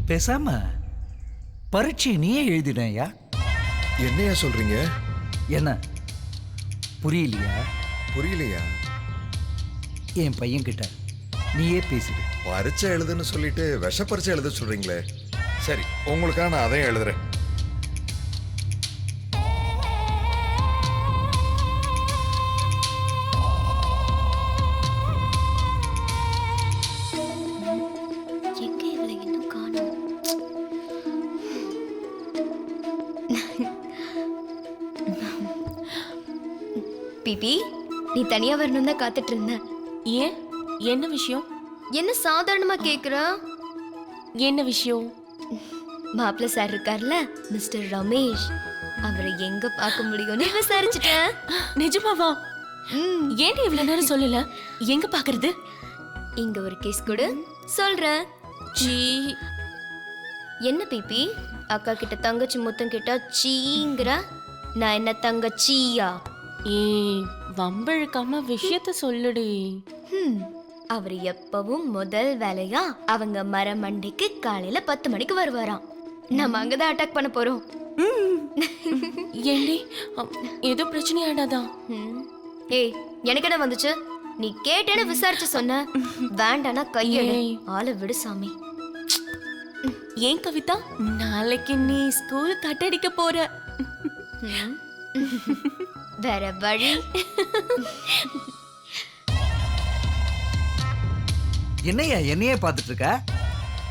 பேசாம பரீட்சை நீயே எழுதிடையா? என்னையா சொல்றீங்க? என்ன புரியலையா? புரியலையா? என் பையன்கிட்ட நீயே பேசிடு. பரீட்சை எழுதுன்னு சொல்லிட்டு விஷ பரீட்சை எழுத சொல்றீங்களே. சரி, உங்களுக்காக நான் அதையும் எழுதுறேன். பிபி, நீ தனியா வரணும் தான் காத்துட்டு இருந்தேன். ஏன், என்ன விஷயம்? என்ன சாதாரணமா கேக்குற? என்ன விஷயம்? மாப்பிள்ள சார் இருக்கார்ல, மிஸ்டர் ரமேஷ், அவரை எங்க பார்க்க முடியும்னு விசாரிச்சுட்டேன். நிஜமாவா? ஏன் இவ்வளவு நேரம் சொல்லல? எங்க பாக்குறது? இங்க ஒரு கேஸ் கொடு, சொல்றேன். என்ன பிபி, அக்கா கிட்ட தங்கச்சி முத்தம் கிட்ட சீங்கிற? நான் என்ன தங்கச்சியா? வம்பிழுக்காம விஷயத்த சொல்லுடி. அவர் எப்பவும் முதல் வேலையா அவங்க மரமண்டைக்கு காலையில 10 மணிக்கு வருவாராம். நம்ம அங்கதான் அட்டாக் பண்ண போறோம். ஏண்டி ஏதோ பிரச்சனை ஆடாதா? ஏய், எனக்கு என்ன வந்துச்சு? நீ கேட்டேன்னு விசாரிச்சு சொன்ன. வேண்டானா கையெடு. ஆளை விடு சாமி. ஏன் கவிதா, நாளைக்கு நீ ஸ்கூல் கட்டடிக்க போற. வேற வழி? என்னையா என்னையே பார்த்துட்டு இருக்க?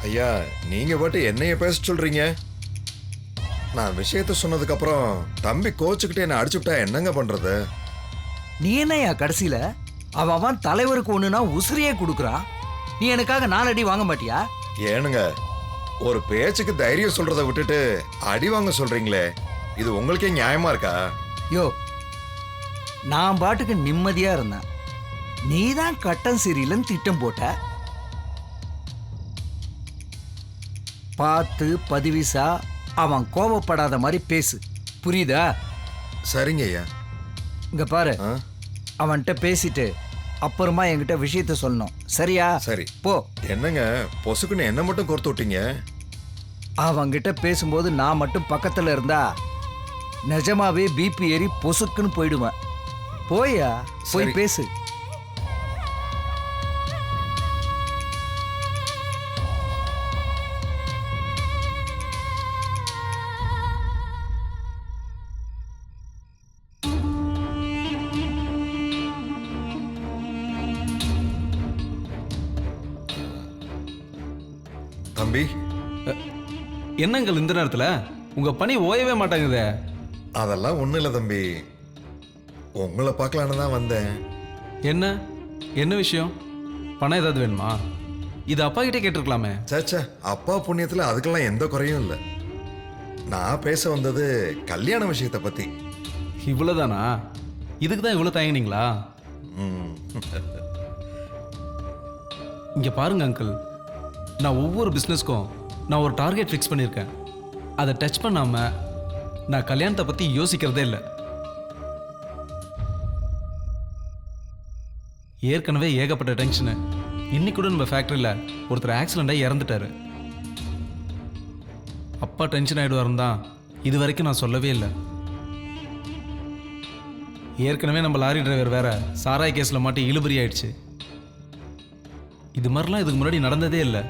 ஐயா நீங்க பாட்டு என்னைய பேச சொல்றீங்க? நான் விஷயத்த சொன்னதுக்கு அப்புறம் தம்பி கோச்சுக்கிட்டே என்ன அடிச்சுட்டா என்னங்க பண்றது? நீ என்னையா கடைசியில அவன் தலைவருக்கு ஒண்ணுனா உசிரியே கொடுக்குறான். நீ எனக்காக 4 அடி வாங்க மாட்டியா? ஏனுங்க ஒரு பேச்சுக்கு தைரியம் சொல்றதை விட்டுட்டு அடி வாங்க சொல்றீங்களே, இது உங்களுக்கே நியாயமா இருக்கா? யோ, நான் பாட்டுக்கு நிம்மதியா இருந்தேன். நீ தான் கட்டம் சரியில்லைன்னு திட்டம் போட்ட. பார்த்து பதிவிசா அவன் கோபப்படாத மாதிரி பேசு, புரியுதா? சரிங்க ஐயா. இங்க பாரு, அவன்கிட்ட பேசிட்டு அப்புறமா என்கிட்ட விஷயத்த சொல்லணும், சரியா? சரி போ. என்னங்க பொசுக்குன்னு என்ன மட்டும் கோர்த்து விட்டீங்க? அவன்கிட்ட பேசும்போது நான் மட்டும் பக்கத்துல இருந்தா நிஜமாவே பிபி ஏறி பொசுக்குன்னு போயிடுவேன். போயா, போய் பேசு. தம்பி, என்னங்கள் இந்த நேரத்துல உங்க பணி ஓயவே மாட்டாங்குதே? அதெல்லாம் ஒண்ணும் இல்லை தம்பி, உங்களை பார்க்கலான்னு தான் வந்தேன். என்ன விஷயம்? பணம் ஏதாவது வேணுமா? இது அப்பா கிட்டே கேட்டிருக்கலாமே. சேச்சா, அப்பா புண்ணியத்துல அதுக்கெல்லாம் எந்த குறையும் இல்லை. நான் பேச வந்தது கல்யாண விஷயத்தை பத்தி. இவ்வளவுதானா? இதுக்கு தான் இவ்வளவு தயங்கினீங்களா? இங்க பாருங்க அங்கிள், நான் ஒவ்வொரு பிஸ்னஸ்க்கும் நான் ஒரு டார்கெட் ஃபிக்ஸ் பண்ணியிருக்கேன். அதை டச் பண்ணாம நான் கல்யாணத்தை பத்தி யோசிக்கிறதே இல்லை. ஏற்கனவே ஏகப்பட்ட டென்ஷனு. இன்னைக்கு கூட நம்ம ஃபேக்டரியில் ஒருத்தர் ஆக்சிடென்ட்டாக இறந்துட்டாரு. அப்பா டென்ஷன் ஆகிடுவாருன்னு தான் இது வரைக்கும் நான் சொல்லவே இல்லை. ஏற்கனவே நம்ம லாரி டிரைவர் வேற சாராய் கேஸில் மாட்டி இழுபறி ஆயிடுச்சு. இது மாதிரிலாம் இதுக்கு முன்னாடி நடந்ததே இல்லை.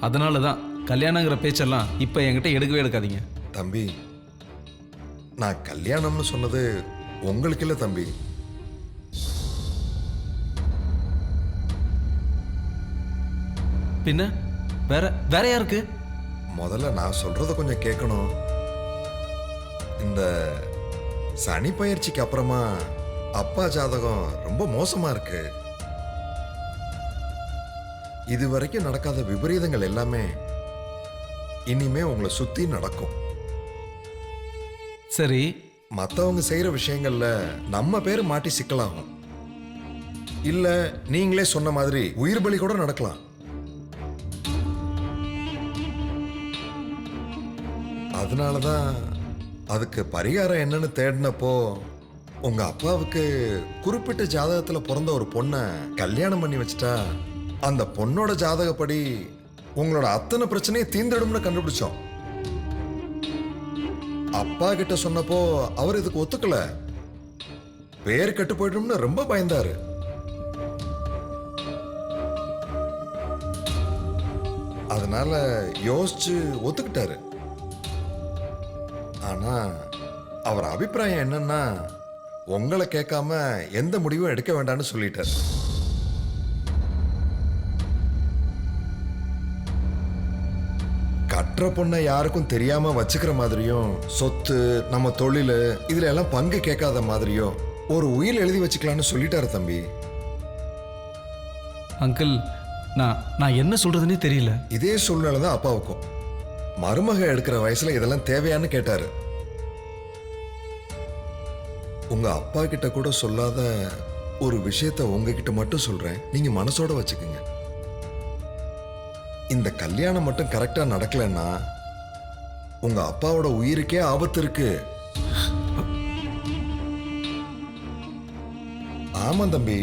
அதனால தான் கல்யாணங்கிற பேச்செல்லாம் இப்போ என்கிட்ட எடுக்கவே எடுக்காதீங்க. தம்பி, நான் கல்யாணம்னு சொன்னது உங்களுக்கு இல்லை தம்பி. பின்ன வேற யாருக்கு? முதல்ல நான் சொல்றத கொஞ்சம் கேட்கணும். இந்த சனி பயிற்சிக்கு அப்புறமா அப்பா ஜாதகம் ரொம்ப மோசமா இருக்கு. இது வரைக்கும் நடக்காத விபரீதங்கள் எல்லாமே இனிமே உங்களை சுத்தி நடக்கும். சரி, மற்றவங்க செய்யற விஷயங்கள்ல நம்ம பேர் மாட்டி சிக்கலாகும். இல்ல நீங்களே சொன்ன மாதிரி உயிர் பலி கூட நடக்கலாம். அதனாலதான் அதுக்கு பரிகாரம் என்னன்னு தேடினப்போ உங்க அப்பாவுக்கு குறிப்பிட்ட ஜாதகத்துல பிறந்த ஒரு பொண்ணை கல்யாணம் பண்ணி வச்சுட்டா அந்த பொண்ணோட ஜாதகப்படி உங்களோட அத்தனை பிரச்சனையை தீர்ந்துடும்னு கண்டுபிடிச்சோம். அப்பா கிட்ட சொன்னப்போ அவர் இதுக்கு ஒத்துக்கல. பேர் கெட்டு போயிடும்னு ரொம்ப பயந்தாரு. அதனால யோசிச்சு ஒத்துக்கிட்டாரு. ஆனா அவர் அபிப்பிராயம் என்னன்னா உங்களை கேட்காம எந்த முடிவும் எடுக்க வேண்டாம்னு சொல்லிட்டார். கற்ற பொண்ணை யாருக்கும் தெரியாம வச்சுக்கிற மாதிரியும் சொத்து நம்ம தொழில் இதுல எல்லாம் பங்கு கேட்காத மாதிரியும் ஒரு உயில் எழுதி வச்சுக்கலாம்னு சொல்லிட்டாரு தம்பி. அங்கிள், நான் என்ன சொல்றதுன்னே தெரியல. இதே சூழ்நிலை தான் அப்பாவுக்கும். மருமக எடுக்கிற வயசுல இதெல்லாம் தேவையான்னு கேட்டாரு. உங்க அப்பா கிட்ட கூட சொல்லாத ஒரு விஷயத்த உங்ககிட்ட மட்டும் சொல்றேன், நீங்க மனசோட வச்சுக்கோங்க. இந்த கல்யாணம் மட்டும் கரெக்டா நடக்கலன்னா உங்க அப்பாவோட உயிருக்கே ஆபத்து இருக்கு. ஆமா தம்பி,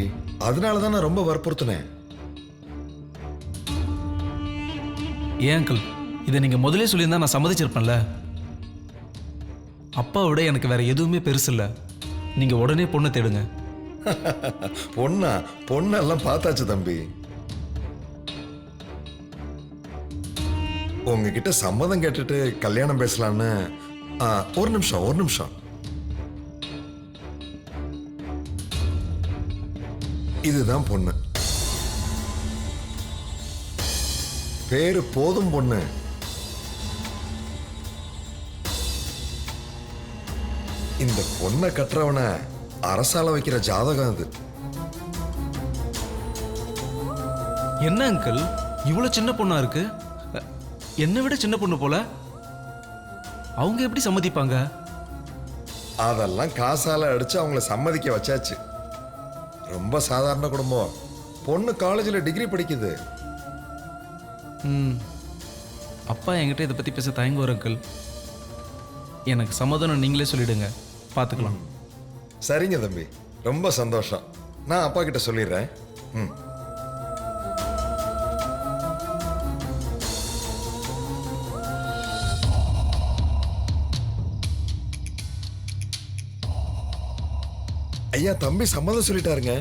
அதனால தான் நான் ரொம்ப வற்புறுத்தினேன். ஏன் அங்கிள், இதை நீங்க முதலே சொல்லியிருந்தா நான் சம்மதிச்சிருப்பேன்ல. அப்பாவை விட எனக்கு வேற எதுவுமே பெருசு இல்லை. நீங்க உடனே பொண்ணு தேடுங்க. பொண்ணெல்லாம் பார்த்தாச்சு தம்பி. உங்ககிட்ட சம்மதம் கேட்டுட்டு கல்யாணம் பேசலான்னு. ஒரு நிமிஷம். இதுதான் பொண்ணு. பேரு போதும் பொண்ணு. இந்த பொண்ணை கட்டுறவனை அரசால வைக்கிற ஜாதகம் அது. என்ன அங்கிள், இவ்வளவு சின்ன பொண்ணா இருக்கு? என்னை விட சின்ன பொண்ணு போல. அவங்க எப்படி சம்மதிப்பாங்க? அதெல்லாம் காசால அடிச்சு அவங்கள சம்மதிக்க வச்சாச்சு. ரொம்ப சாதாரண குடும்பம். பொண்ணு காலேஜில் டிகிரி படிக்குது. அப்பா என்கிட்ட இதை பத்தி பேச தயங்குவார் அங்கிள். எனக்கு சமாதானம் நீங்களே சொல்லிடுங்க, பார்த்துக்கலாம். சரிங்க தம்பி, ரொம்ப சந்தோஷம். நான் அப்பா கிட்ட சொல்லிடுறேன். ஐயா, தம்பி சம்மதம் சொல்லிட்டாருங்க.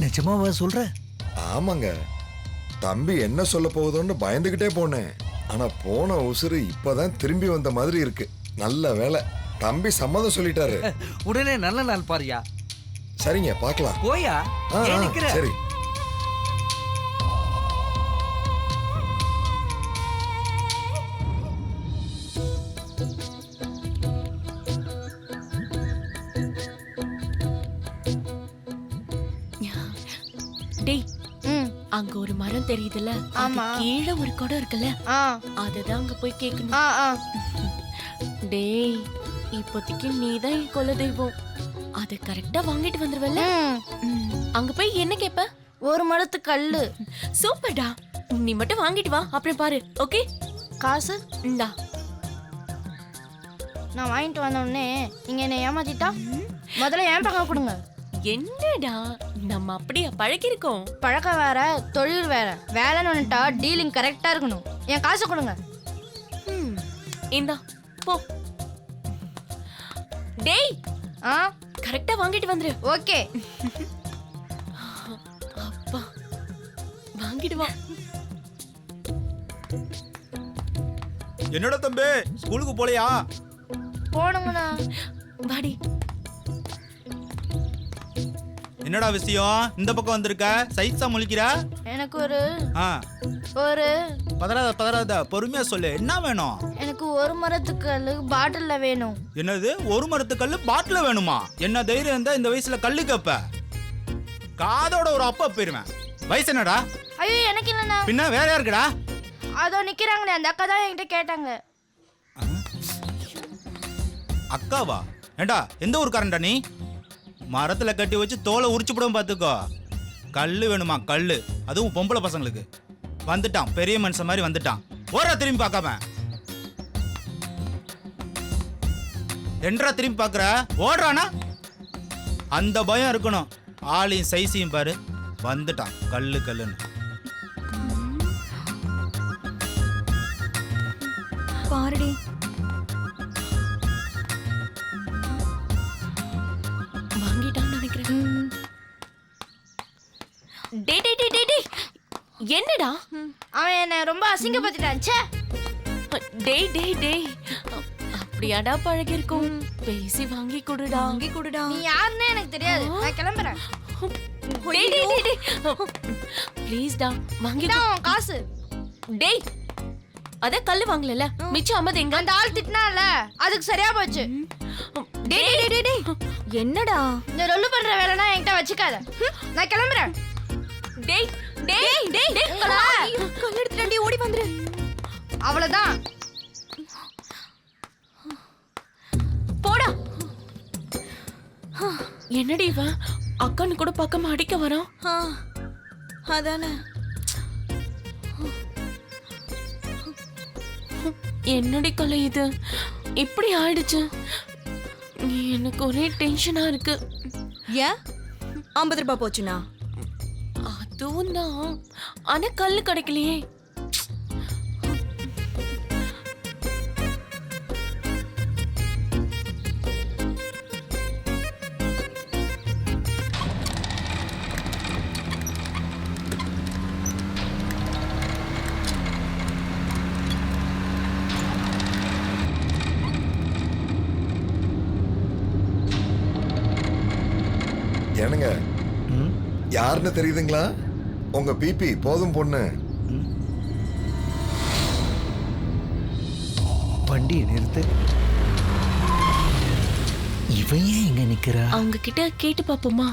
நிஜமாவா சொல்ற? ஆமாங்க. தம்பி என்ன சொல்ல போகுதோன்னு பயந்துகிட்டே போனேன். ஆனா போன உசுறு இப்பதான் திரும்பி வந்த மாதிரி இருக்கு. நல்ல வேலை, தம்பி சம்மதம் சொல்லிட்டாரு. உடனே நல்ல நாள் பாரியா. சரிங்க, பார்க்கலாம். போயா. சரி. டேய், அங்க ஒரு மரம் தெரியுதுல, அது கீழே ஒரு குடம் இருக்குல்ல, அததான் அங்க போய் கேட்கணும். டேய், இப்போதைக்கு நீதான் என் குல தெய்வம். அத கரெக்டா வாங்கிட்டு வந்துருவல்ல? அங்க போய் என்ன கேப்ப? ஒரு மரத்து கல்லு. சூப்பர்டா, நீ மட்டும் வாங்கிட்டு வா, அப்புறம் பாரு. ஓகே? காசு இந்தா. நான் வாங்கிட்டு வந்த உடனே நீங்க என்ன ஏமாத்திட்டா முதல்ல ஏன் பக்கம் கொடுங்க. என்னடா, நம்ம அப்படியே பழகிருக்கோம். பழக்கம் வேற, தொழில் வேற. வேலைன்னு வந்துட்டா டீலிங் கரெக்டா இருக்கணும். என் காசு கொடுங்க. இந்தா போ. டேய், கரெக்டா வாங்கிட்டு வந்துரு. ஓகே. அப்பா, வாங்கிட்டு வா. என்னோட தம்பி ஸ்கூலுக்கு போலையா? போணுங்கண்ணா. வாடி. என்னடா விஷயம்? இந்த பக்கம் வந்திருக்க, சைஸா முழிக்கிற? எனக்கு ஒரு பதறாத பொறுமையா சொல்லு, என்ன வேணும்? எனக்கு ஒரு மரத்துக்கல்லு பாட்டில்ல வேணும். என்னது, ஒரு மரத்துக்கல்லு பாட்டில வேணுமா? என்ன தைரியம் இருந்தா இந்த வயசுல கல்லு கேப்ப? காதோட ஒரு அப்பா போயிருவேன். வயசு என்னடா? ஐயோ, எனக்கு இல்லண்ணா. பின்ன வேற யாருக்குடா? அதோ நிக்கிறாங்களே, அந்த அக்கா தான் என்கிட்ட கேட்டாங்க. அக்காவா? ஏண்டா, எந்த ஊருக்காரன்டா நீ? மரத்துல கட்டி வச்சு தோலை உரிச்சு போடும் பார்த்துக்கோ. கல்லு வேணுமா? கல்லு, அதுவும் பொம்பளை பசங்களுக்கு. வந்துட்டான், பெரிய மனுஷன் மாதிரி வந்துட்டான். ஓரா திரும்பி பார்க்காம. என்றா திரும்பி பார்க்குற? ஓடுறானா? அந்த பயம் இருக்கணும். ஆளையும் சைஸையும் பாரு, வந்துட்டான் கல்லு கல்லுன்னு. பாருடி. வாங்கிட்டான்னு நினைக்கிறேன். டேய் டேய் டேய் டேய், என்னடா? அவன் என்ன ரொம்ப அசிங்கப்படுத்திட்டான். ச்சே. டேய் டேய் டேய், அப்படியாடா பழகிருக்கும். பேசி வாங்கி கொடுடா. நீ யாருன்னு எனக்கு தெரியாது. நான் கிளம்புறேன். டேய் டேய் டேய் டேய், ப்ளீஸ் டா, வாங்கிடா. காசு. டேய், அத கல்லு வாங்கலல, மிச்சம் 50 எங்க? அந்த ஆள் திட்டினால, அதுக்கு சரியா போச்சு. டேய் டேய் டேய் டேய், என்னடா? இந்த ரொல்லு பண்ற வேலைனா என்கிட்ட வச்சுக்காத. நான் கிளம்புறேன். டேய் டேய் டேய் டேய், உங்களா கல்லு எடுத்துட்டு ஓடி வந்துரு. அவ்வளவுதான். போடா. என்னடி இவன் அக்கான்னு கூட பக்கமா அடிக்க வரான்? அதானே. என்னடி கலை இது இப்படி ஆயிடுச்சு? எனக்கு ஒரே டென்ஷனா இருக்கு. ஏன் 50 ரூபாய் போச்சுனா? அதுவும் தான். ஆனா கல்லு கிடைக்கலையே. ஏனுங்க யாருன்னு தெரியுதுங்களா? உங்க பிபி போதும் பொண்ணு. வண்டியை நிறுத்து. இவன் ஏன் இங்க நிக்கிறா? அவங்க கிட்ட கேட்டு பாப்போமா?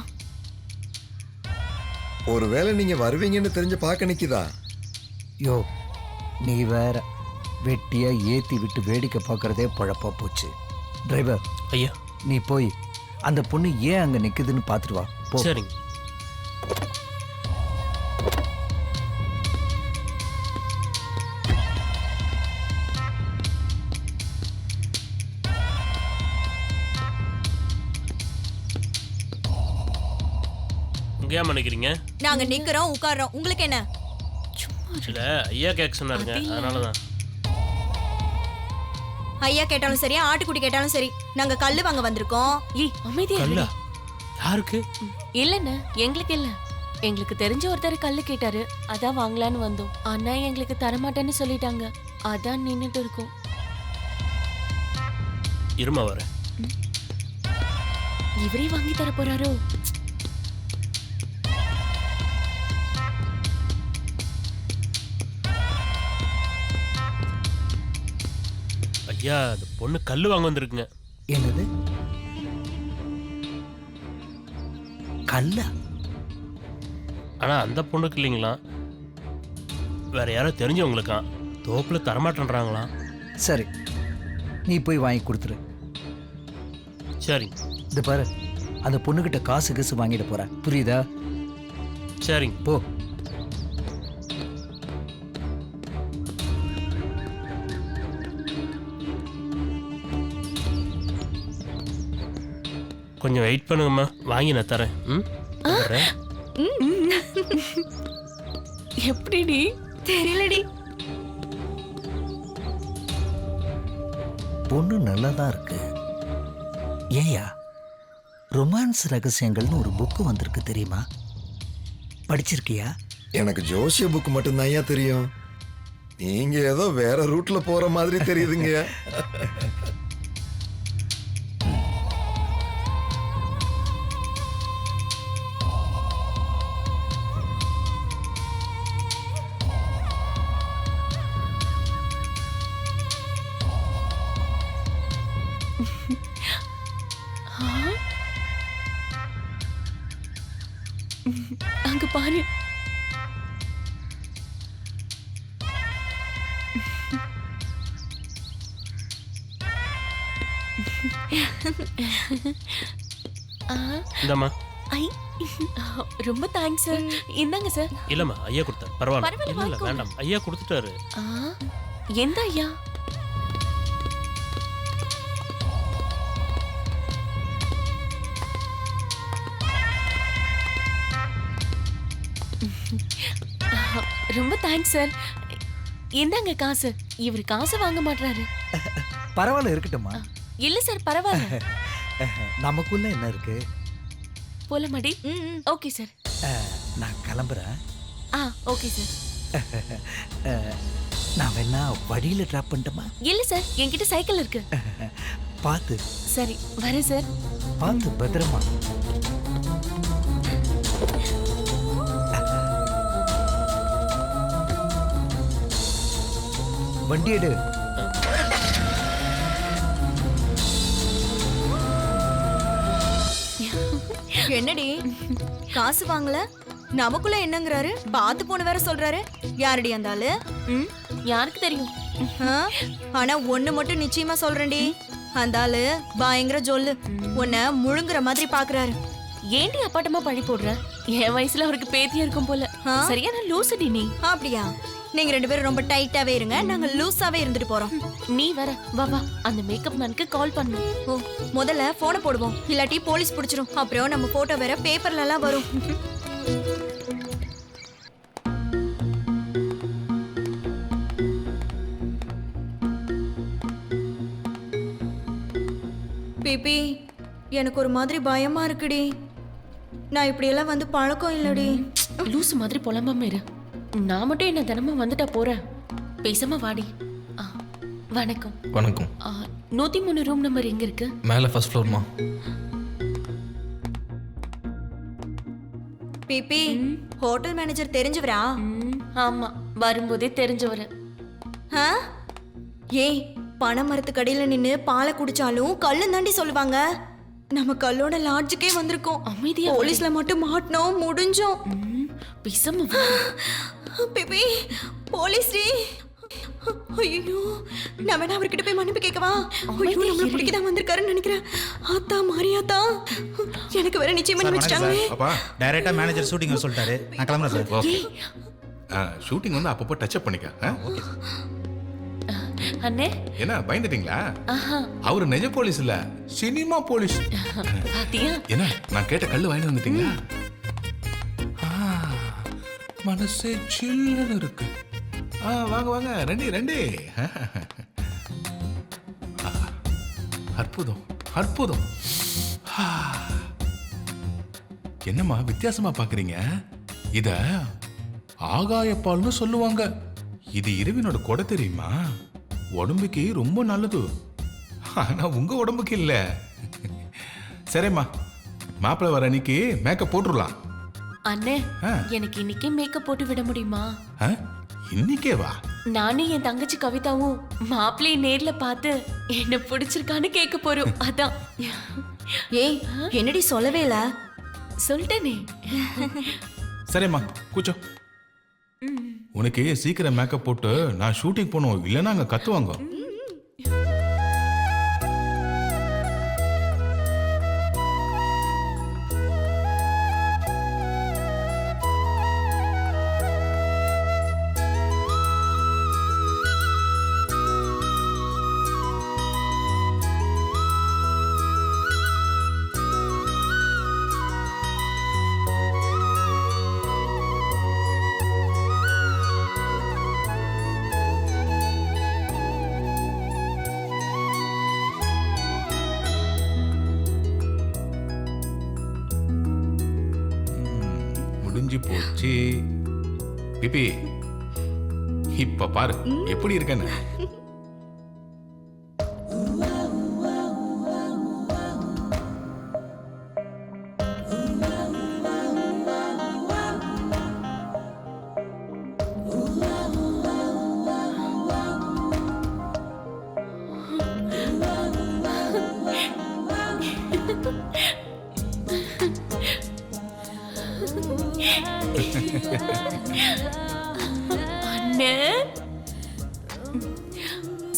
ஒருவேளை நீங்க வருவீங்கன்னு தெரிஞ்சு பார்க்க நிக்குதா? யோ நீ வேற வெட்டியா ஏத்தி விட்டு வேடிக்கை பார்க்கறதே பழப்பா போச்சு. டிரைவர் ஐயா, நீ போய் அந்த பொண்ணு ஏன் அங்க நிக்குதுன்னு பார்த்துட்டு வா. போ. சரிங்க. இங்க ஏன் நினைக்கிறீங்க? நாங்க நிக்கிறோம் உட்கார்றோம், உங்களுக்கு என்ன? இல்ல ஐயா கேட்க சொன்னாருங்க, அதனாலதான். ஐயா கேட்டாலும் சரி, ஆட்டுக்குட்டி கேட்டாலும் சரி, நாங்க கல்லு வாங்க வந்திருக்கோம். ஏய் அமைதியா கல்லா? யாருக்கு? இல்லண்ணே, எங்களுக்கு இல்ல. எங்களுக்கு தெரிஞ்ச ஒருத்தர் கல்லு கேட்டாரு, அதான் வாங்கலான்னு வந்தோம். ஆனா எங்களுக்கு தரமாட்டேன்னு சொல்லிட்டாங்க, அதான் நின்னுட்டு இருக்கோம். இருமா வரேன். இவரே வாங்கி தர போறாரோ? ஐயா, அந்த பொண்ணு கல்லு வாங்க வந்திருக்குங்க. என்னது கல்லா? ஆனா அந்த பொண்ணுக்கு இல்லைங்களா, வேற யாரோ தெரிஞ்சவங்களுக்கா தோப்புல தரமாட்டேன்றாங்களாம். சரி, நீ போய் வாங்கி கொடுத்துரு. சரிங்க. இது பாரு, அந்த பொண்ணுகிட்ட காசு கீசு வாங்கிட்டு போற, புரியுதா? சரிங்க. போ. கொஞ்சம் வெயிட் பண்ணுங்கம்மா, வாங்கி நான் தரேன். எப்படிடி? தெரியலடி. பொண்ணு நல்லா தான் இருக்கு. ஏயா, ரொமான்ஸ் ரகசியங்கள்னு ஒரு புக்கு வந்திருக்கு தெரியுமா? படிச்சிருக்கியா? எனக்கு ஜோசிய புக் மட்டும்தான் ஐயா தெரியும். நீங்க ஏதோ வேற ரூட்ல போற மாதிரி தெரியுதுங்க. அங்க பாரு. இந்தம்மா. ஐ, ரொம்ப தேங்க்ஸ் சார். இந்தாங்க சார். இல்லம்மா, ஐயா கொடுத்தாரு. பரவாயில்ல. பரவாயில்ல, இல்ல வாங்கிக்கோங்க. வேண்டாம், ஐயா கொடுத்துட்டாரு. எந்த ஐயா? ரொம்ப தேங்க்ஸ் சார். இந்தாங்க காசு. இவர் காசு வாங்க மாட்டாரு. பரவாயில்ல, இருக்கட்டுமா? இல்ல சார், பரவாயில்ல. நமக்குள்ள என்ன இருக்கு? போலமாடி? Okay sir. நான் கிளம்புறேன். Okay sir. நான் வேணா வழியில டிராப் பண்ணட்டுமா? இல்ல சார், என்கிட்ட சைக்கிள் இருக்கு. பார்த்து. சரி, வரேன் சார். பார்த்து பத்திரமா. வண்டி எடு. என்னடி காசு வாங்கல? நமக்குள்ள என்னங்கறாரு? பாத்து போன வேற சொல்றாரு. யாரடி அந்த ஆளு? யாருக்கு தெரியும்? ஆனா ஒண்ணு மட்டும் நிச்சயமா சொல்றேன்டி, அந்த ஆளு பயங்கர ஜொல்லு. உன்னை முழுங்குற மாதிரி பாக்குறாரு. ஏண்டி அப்பாட்டமா பழி போடுற? என் வயசுல அவருக்கு பேத்தியா இருக்கும் போல. சரியான லூசுடி நீ. அப்படியா? நீங்க 2 பேரும் ரொம்ப டைட்டாவே இருங்க, நாங்க லூஸாவே இருந்துட்டு போறோம். நீ வர வா வா, அந்த மேக்கப் மேனுக்கு கால் பண்ணு. ஓ, முதல்ல போனை போடுவோம், இல்லாட்டி போலீஸ் பிடிச்சிரும். அப்புறம் நம்ம போட்டோ வேற பேப்பர்ல எல்லாம் வரும். பிபி, எனக்கு ஒரு மாதிரி பயமா இருக்குடி. நான் இப்படியெல்லாம் வந்து பழக்கம் இல்லடி. லூசு மாதிரி புலம்பாம இரு. நான் மட்டும் என்ன தினமும் வந்துட்டா போறேன். பேசாம வாடி. வணக்கம். வணக்கம். 103 ரூம் நம்பர் எங்க இருக்கு? மேலே ஃபர்ஸ்ட் ஃப்ளோர்மா. பிபி, ஹோட்டல் மேனேஜர் தெரிஞ்சவரா? ஆமா, வரும்போதே தெரிஞ்சவரு. ஏய், பனை மரத்துக்கு அடியில நின்னு பாலை குடிச்சாலும் கல்லு தாண்டி சொல்லுவாங்க. நம்ம கல்லோட லாட்ஜுக்கே வந்திருக்கோம். அமைதியா போலீஸ்ல மட்டும் மாட்டணும், முடிஞ்சோம். பேசாம பிபி, போலீஸ் டி. ஐயோ, நான் வேணா அவர்கிட்ட போய் மன்னிப்பு கேட்கவா? ஐயோ, நம்மள பிடிக்கதான் வந்திருக்காருன்னு நினைக்கிறேன். ஆத்தா மாரியாத்தா, எனக்கு வேற நிச்சயம் பண்ணி வச்சிட்டாங்களே. அப்பா டைரக்டா மேனேஜர் ஷூட்டிங் சொல்லிட்டாரு. நான் கிளம்புறேன் சார். ஓகே. ஷூட்டிங் வந்து அப்பப்போ டச் அப் பண்ணிக்க. Okay sir. அண்ணே, என்ன பயந்துட்டீங்களா? அவரு நிஜ போலீஸ் இல்ல, சினிமா போலீஸ். பாத்தியா? என்ன நான் கேட்ட கல்லு வாங்கி வந்துட்டீங்களா? மனசே சில்லுன்னு இருக்கு. வாங்க வாங்க, ரெண்டி ரெண்டி. அற்புதம் அற்புதம். என்னம்மா வித்தியாசமா பாக்குறீங்க? இத ஆகாயப்பால்னு சொல்லுவாங்க. இது இரவினோட கொடை தெரியுமா? உடம்புக்கு ரொம்ப நல்லது. ஆனா உங்க உடம்புக்கு இல்ல. சரிம்மா, மாப்பிள்ளை வர அன்னைக்கு மேக்கப் போட்டுடலாம். அண்ணே, எனக்கு இன்னைக்கே மேக்கப் போட்டு விட முடியுமா? இன்னைக்கே வா. நானும் என் தங்கச்சி கவிதாவும் மாப்பிள்ளையை நேர்ல பார்த்து என்ன பிடிச்சிருக்கான்னு கேட்க போறோம். அதான். ஏய், என்னடி சொல்லவே இல்ல? சொல்லிட்டேனே. சரிம்மா, கூச்சோ. உனக்கு சீக்கிரம் மேக்கப் போட்டு நான் ஷூட்டிங் போகணும், இல்லைன்னா அங்க கத்துவாங்க. முடிஞ்சு போச்சு. பிபி, இப்ப பாரு எப்படி இருக்கேன்னு. அண்ணே,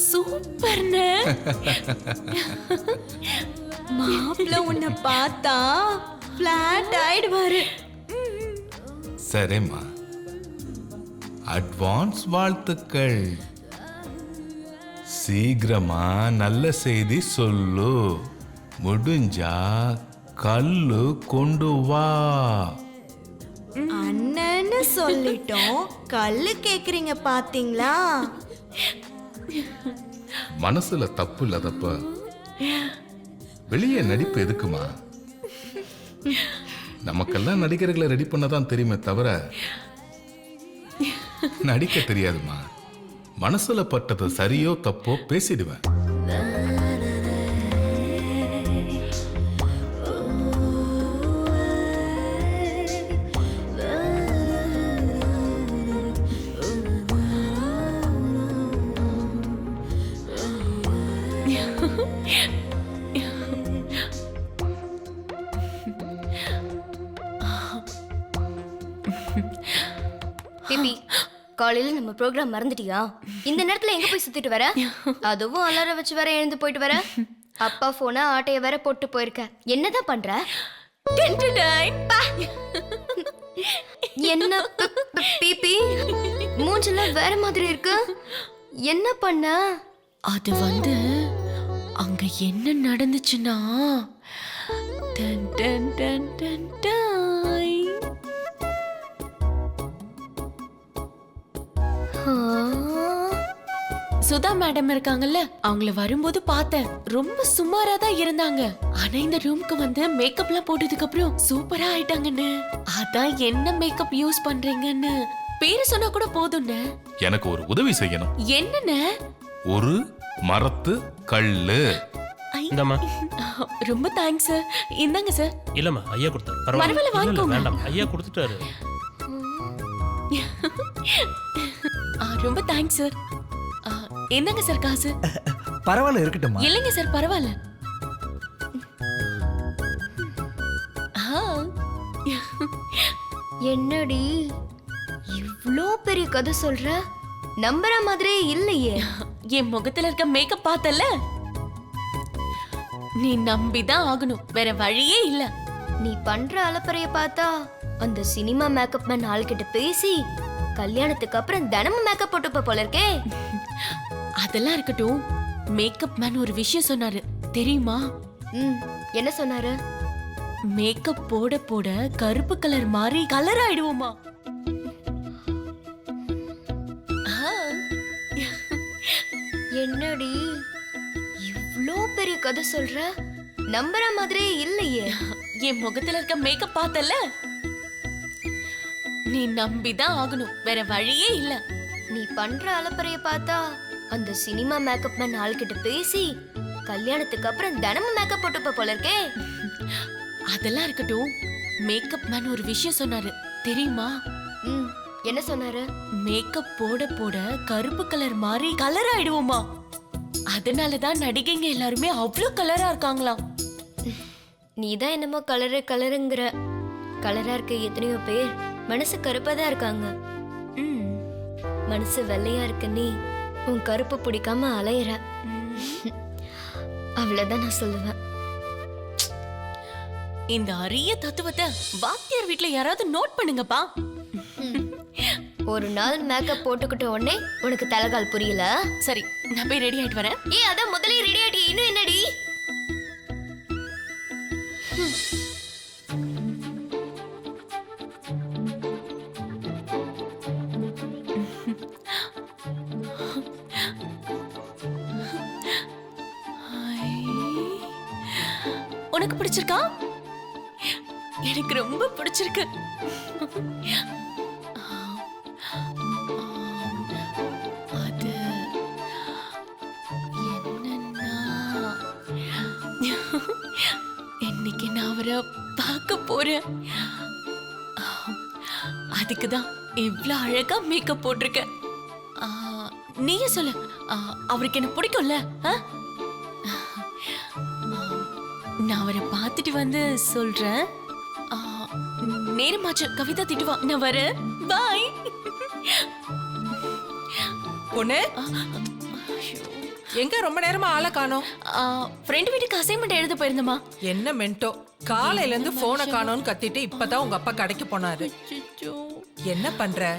சூப்பர்ண்ணே. மாப்பிள்ள உன்னை பார்த்தா பிளாட் ஆயிடுவாரு. சரிம்மா, அட்வான்ஸ் வாழ்த்துக்கள். சீக்கிரமா நல்ல செய்தி சொல்லு. முடிஞ்சா கல்லு கொண்டு வா. அண்ணன்னு சொல்லிட்டோம், கல்லு கேக்குறீங்க பாத்தீங்களா? மனசுல தப்பு இல்லாதப்ப வெளியே நடிப்பு எதுக்குமா? நமக்கெல்லாம் நடிகர்களை ரெடி பண்ணதான் தெரியுமே தவிர நடிக்க தெரியாதுமா. மனசுல பட்டது சரியோ தப்போ பேசிடுவேன். பிபி, காலையில நம்ம ப்ரோக்ராம் மறந்துட்டியா? இந்த நேரத்துல எங்க போய் சுத்திட்டு வர? அதுவும் அலாரம் வச்சு வேற எழுந்து போயிட்டு வர. அப்பா போன ஆட்டைய வேற போட்டு போயிருக்க. என்னதான் பண்ற? என்ன பிபி, மூஞ்செல்லாம் வேற மாதிரி இருக்கு. என்ன பண்ண? அது வந்து அங்க என்ன நடந்துச்சுன்னா டன் டன் டன் டன் டாய். சுதா மேடம் இருக்காங்கல்ல, அவங்கள வரும்போது பார்த்தேன். ரொம்ப சுமாரா தான் இருந்தாங்க. ஆனா இந்த ரூம்க்கு வந்து மேக்கப்லாம் போட்டதுக்கு அப்புறம் சூப்பரா ஆயிட்டாங்கன்னு. அதான் என்ன மேக்கப் யூஸ் பண்றீங்கன்னு பேரு சொன்னா கூட போதும்னு. எனக்கு ஒரு உதவி செய்யணும். என்னன்னு? ஒரு மரத்து கல்லு. இந்தம்மா. ரொம்ப தேங்க்ஸ் சார். இந்தாங்க சார். இல்லம்மா, ஐயா கொடுத்தாரு. பரவாயில்ல, இல்ல, வாங்கிக்கோங்க. வேண்டாம், ஐயா கொடுத்துட்டாரு. ரொம்ப தேங்க்ஸ் சார். என்னங்க சார் காசு? பரவாயில்ல, இருக்கட்டும்மா. இல்லைங்க சார், பரவாயில்ல. என்னடி இவ்ளோ பெரிய கதை சொல்ற? நம்புற மாதிரியே இல்லையே. என் முகத்துல இருக்க மேக்கப் பார்த்தல, நீ நம்பிதான் ஆகணும், வேற வழியே இல்ல. நீ பண்ற அலப்பறைய பார்த்தா அந்த சினிமா மேக்கப் மேன் ஆள்கிட்ட பேசி கல்யாணத்துக்கு அப்புறம் தினமும் மேக்கப் போட்டுப்ப போல இருக்கே. அதெல்லாம் இருக்கட்டும், மேக்கப் மேன் ஒரு விஷயம் சொன்னாரு தெரியுமா? என்ன சொன்னாரு? மேக்கப் போட போட கருப்பு கலர் மாதிரி கலர் ஆயிடுவோமா. என்னடி இவ்ளோ பெரிய கதை சொல்ற? நம்புற மாதிரியே இல்லையே. என் முகத்துல இருக்க மேக்கப் பார்த்தல, நீ நம்பிதான் ஆகணும், வேற வழியே இல்ல. நீ பண்ற அலப்பறைய பார்த்தா அந்த சினிமா மேக்கப் மேன் ஆள்கிட்ட பேசி கல்யாணத்துக்கு அப்புறம் தினமும் மேக்கப் போட்டுப்ப போல இருக்கே. அதெல்லாம் இருக்கட்டும், மேக்கப் மேன் ஒரு விஷயம் சொன்னாரு தெரியுமா? என்ன சொன்னாரு? மேக்கப் போட போட கருப்பு கலர் மாதிரி கலர் ஆயிடுவோமா. அதனாலதான் நடிகைங்க எல்லாருமே அவ்வளவு கலரா இருக்காங்களாம். நீதான் என்னமோ கலரு கலருங்கிற. கலரா இருக்க எத்தனையோ பேர் மனசு கருப்பா தான் இருக்காங்க. மனசு வெள்ளையா இருக்க நீ உன் கருப்பு பிடிக்காம அலையிற. அவ்வளவுதான் நான் சொல்லுவேன். இந்த அரிய தத்துவத்தை வாத்தியார் வீட்ல யாராவது நோட் பண்ணுங்கப்பா. ஒரு நாள் மேக்கப் போட்டுக்கிட்ட உடனே உனக்கு தலைகால் புரியல. சரி, நான் போய் ரெடி ஆயிட்டு வரேன். அதான் முதல்ல ரெடி ஆயிட்டி, இன்னும் என்னடி? உனக்கு பிடிச்சிருக்கா? எனக்கு ரொம்ப பிடிச்சிருக்கு. அது என்னன்னா, இன்னைக்கு நான் அவரை பார்க்க போறேன். அதுக்குதான் இவ்வளவு அழகா மேக்கப் போட்டிருக்கேன். நீயே சொல்லு, அவருக்கு என்ன பிடிக்கும்ல? நான் அவரை பார்த்துட்டு வந்து சொல்றேன். நேரமாச்சு, கவிதா திட்டுவா. நான் வரேன், பாய். பொண்ணு எங்க ரொம்ப நேரமா ஆளை காணோம்? ஃப்ரெண்ட் வீட்டுக்கு அசைன்மெண்ட் எழுத போயிருந்தமா. என்ன மென்டோ, காலையில இருந்து போனை காணோம்னு கத்திட்டு இப்பதான் உங்க அப்பா கடைக்கு போனாரு. என்ன பண்ற?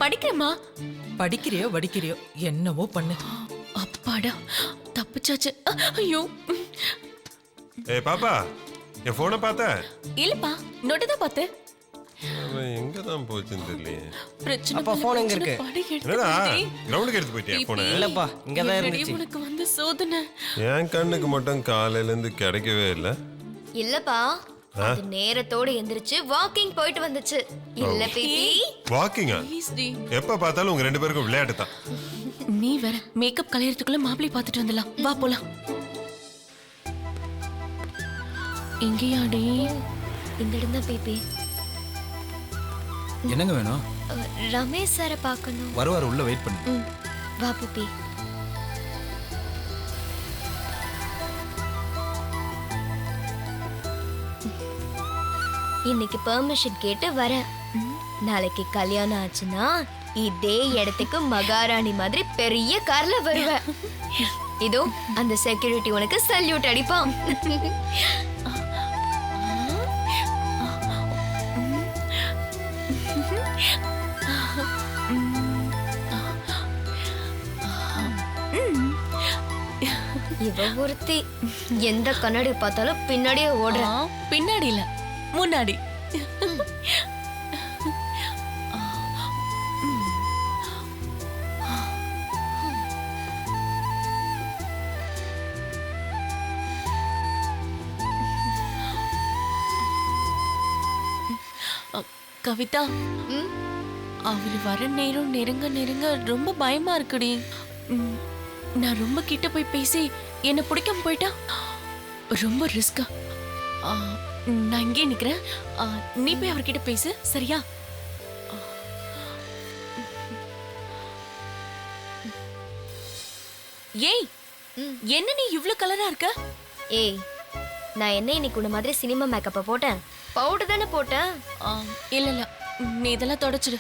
படிக்கிறேம்மா. படிக்கிறியோ வடிக்கிறியோ என்னவோ பண்ணு. அப்பாடா, தப்பிச்சாச்சு. ஐயோ. ஏய் பாப்பா, என் போனை பார்த்த? இல்லப்பா, நோட்டு தான் பார்த்தேன். அவன் எங்க தான் போச்சுன்னு தெரியலையே. பிரச்சனை அப்பா போன் எங்க இருக்கு? என்னடா கிரவுண்டுக்கு எடுத்து போயிட்டியா போனை? இல்லப்பா, இங்க தான் இருந்துச்சு. உனக்கு வந்து சோதனை. என் கண்ணுக்கு மட்டும் காலையில இருந்து கிடைக்கவே இல்ல. இல்லப்பா, அது நேரத்தோட எந்திரிச்சு வாக்கிங் போயிட்டு வந்துச்சு. இல்ல பேபி. வாக்கிங்கா? எப்ப பார்த்தாலும் உங்க ரெண்டு பேருக்கும் விளையாட்டு தான். நீ வேற மேக்கப் கலையறதுக்குள்ள மாப்பிளை பார்த்துட்டு வந்துடலாம். வா போலாம். எங்கேயாடி? இந்த இடம் தான் பேபி. என்னங்க வேணும்? ரமேஷ் சாரை பார்க்கணும். வருவார், உள்ள வெயிட் பண்ணு. வா பேபி. இன்னைக்கு பெர்மிஷன் கேட்டு வரேன். நாளைக்கு கல்யாணம் ஆச்சுன்னா இதே இடத்துக்கு மகாராணி மாதிரி பெரிய கார்ல வருவேன். இதோ அந்த செக்யூரிட்டி உனக்கு சல்யூட் அடிப்பான். இவ ஒருத்தி எந்த கண்ணாடி பார்த்தாலும் பின்னாடியே ஓடுற. பின்னாடி இல்ல முன்னாடி. கவிதா, அவர் வர நேரம் நெருங்க நெருங்க ரொம்ப பயமா இருக்குடி. நான் ரொம்ப கிட்ட போய் பேசி என்ன பிடிக்காம போயிட்டா ரொம்ப ரிஸ்கா. நான் இங்கே நிக்கிறேன், நீ போய் அவர்கிட்ட பேசு, சரியா? ஏய், என்ன நீ இவ்ளோ கலரா இருக்க? ஏய், நான் என்ன இன்னைக்கு உன்ன மாதிரி சினிமா மேக்கப்பை போட்டேன்? பவுடர் தானே போட்டேன். இல்ல இல்ல, நீ இதெல்லாம் தொடச்சிடு.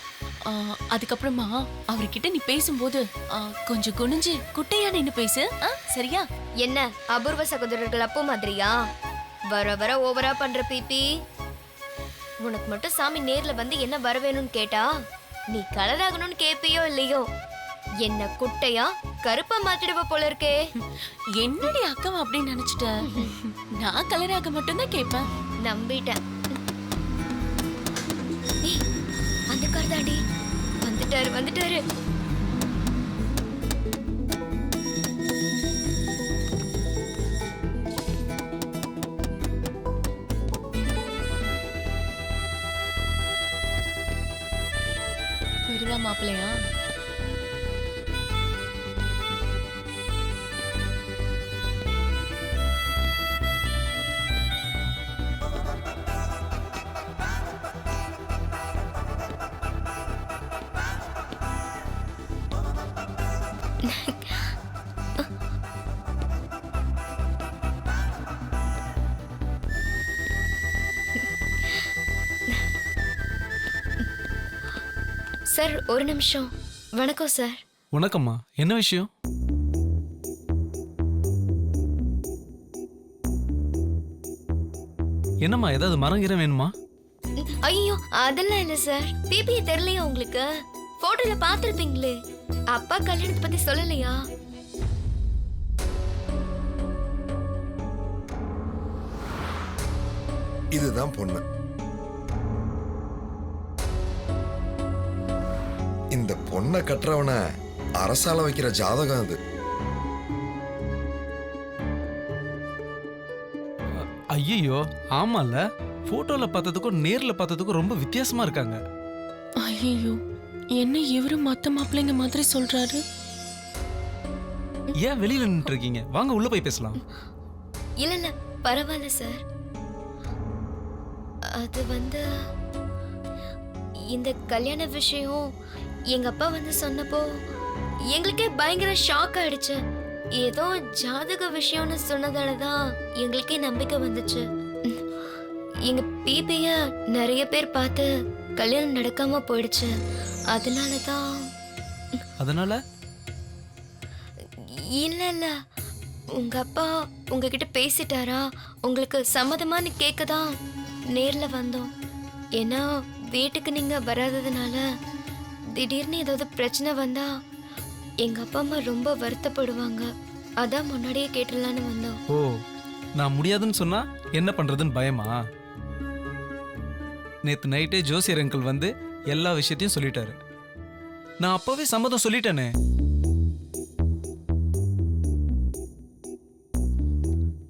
அதுக்கப்புறமா அவர்கிட்ட நீ பேசும்போது கொஞ்சம் குனிஞ்சு குட்டையா நின்னு பேசு, சரியா? என்ன அபூர்வ சகோதரர்கள் அப்போ மாதிரியா? வர வர ஓவரா பண்ற பிபி. உனக்கு மட்டும் சாமி நேர்ல வந்து என்ன வர வேணும்னு கேட்டா நீ கலர் ஆகணும்னு கேப்பியோ இல்லையோ, என்ன குட்டையா கருப்பா மாத்திடுவ போல இருக்கே. என்னடி அக்காவை அப்படின்னு நினைச்சிட்ட? நான் கலராக மட்டும்தான் கேட்பேன். நம்பிட்டேன். அந்த கார் தாண்டி வந்துட்டாரு வந்துட்டாரு. பெருவா மாப்பிள்ளையா? சார் ஒரு நிமிஷம். வணக்கம் சார். வணக்கம்மா, என்ன விஷயம்? என்னம்மா, ஏதாவது மரங்கிற வேணுமா? ஐயோ அதெல்லாம் இல்ல சார். பிபிஏ தெரியலையா உங்களுக்கு? போட்டோல பாத்திருப்பீங்களே. அப்பா கல்யாணத்தை பத்தி சொல்லலையா? இதுதான் பொண்ணு. இந்த பொண்ணை கட்டுறவன அரசால வைக்கிற ஜாதகம் அது. ஐயோ ஆமால, போட்டோல பார்த்ததுக்கும் நேர்ல பார்த்ததுக்கும் ரொம்ப வித்தியாசமா இருக்காங்க. ஐயோ, என்ன இவரு மத்த மாப்பிள்ளைங்க மாதிரி சொல்றாரு? ஏன் வெளியில நின்று இருக்கீங்க? வாங்க உள்ள போய் பேசலாம். இல்ல இல்ல பரவாயில்ல சார். அது வந்து இந்த கல்யாண விஷயம் எங்க அப்பா வந்து சொன்னப்போ எங்களுக்கே பயங்கர ஷாக் ஆயிடுச்சு. ஏதோ ஜாதக விஷயம்னு சொன்னதாலதான் எங்களுக்கே நம்பிக்கை வந்துச்சு. எங்க பிபிய நிறைய பேர் பார்த்து கல்யாணம் நடக்காம போயிடுச்சு. அதனாலதான். அதனால இல்ல இல்ல, உங்க அப்பா உங்ககிட்ட பேசிட்டாரா, உங்களுக்கு சம்மதமானு கேட்கதான் நேர்ல வந்தோம். ஏன்னா வீட்டுக்கு நீங்க வராததுனால திடீர்னு ஏதாவது பிரச்சனை வந்தா எங்க அப்பா அம்மா ரொம்ப வருத்தப்படுவாங்க. அதான் முன்னாடியே கேட்டுடலான்னு வந்தோம். ஓ, நான் முடியாதுன்னு சொன்னா என்ன பண்றதுன்னு பயமா? நேத்து நைட்டே ஜோசியர் அங்கிள் வந்து எல்லா விஷயத்தையும் சொல்லிட்டாரு. நான் அப்பவே சம்மதம் சொல்லிட்டேனே.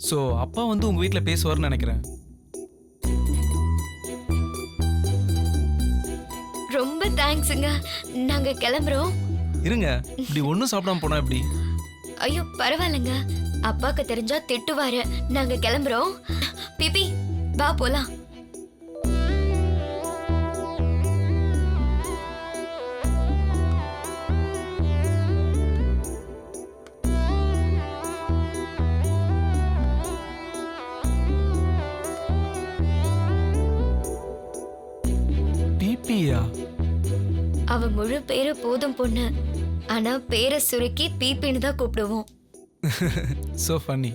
சோ அப்பா வந்து உங்க வீட்ல பேசுவார்னு நினைக்கிறேன். ரொம்ப தேங்க்ஸுங்க. நாங்க கிளம்புறோம். இருங்க, இப்படி ஒன்றும் சாப்பிடாம போனா எப்படி? ஐயோ பரவாயில்லைங்க, அப்பாக்கு தெரிஞ்சா திட்டுவாரு. நாங்க கிளம்புறோம். பிபி வா போலாம். பிபியா? அவ முழு பேரு போதும் பொண்ணு. ஆனா பேரை சுருக்கி பிபின்னு தான் கூப்பிடுவோம். So funny.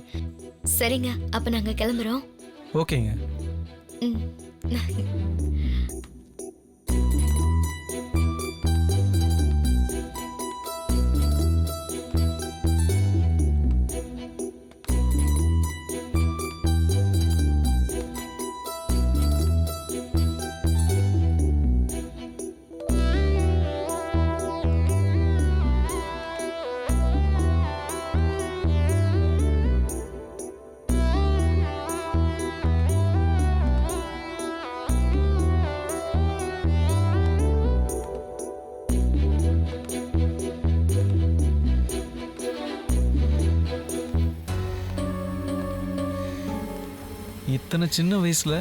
சரிங்க, அப்ப நாங்க கிளம்புறோம். ஓகேங்க. ம். இத்தனை சின்ன வயசுல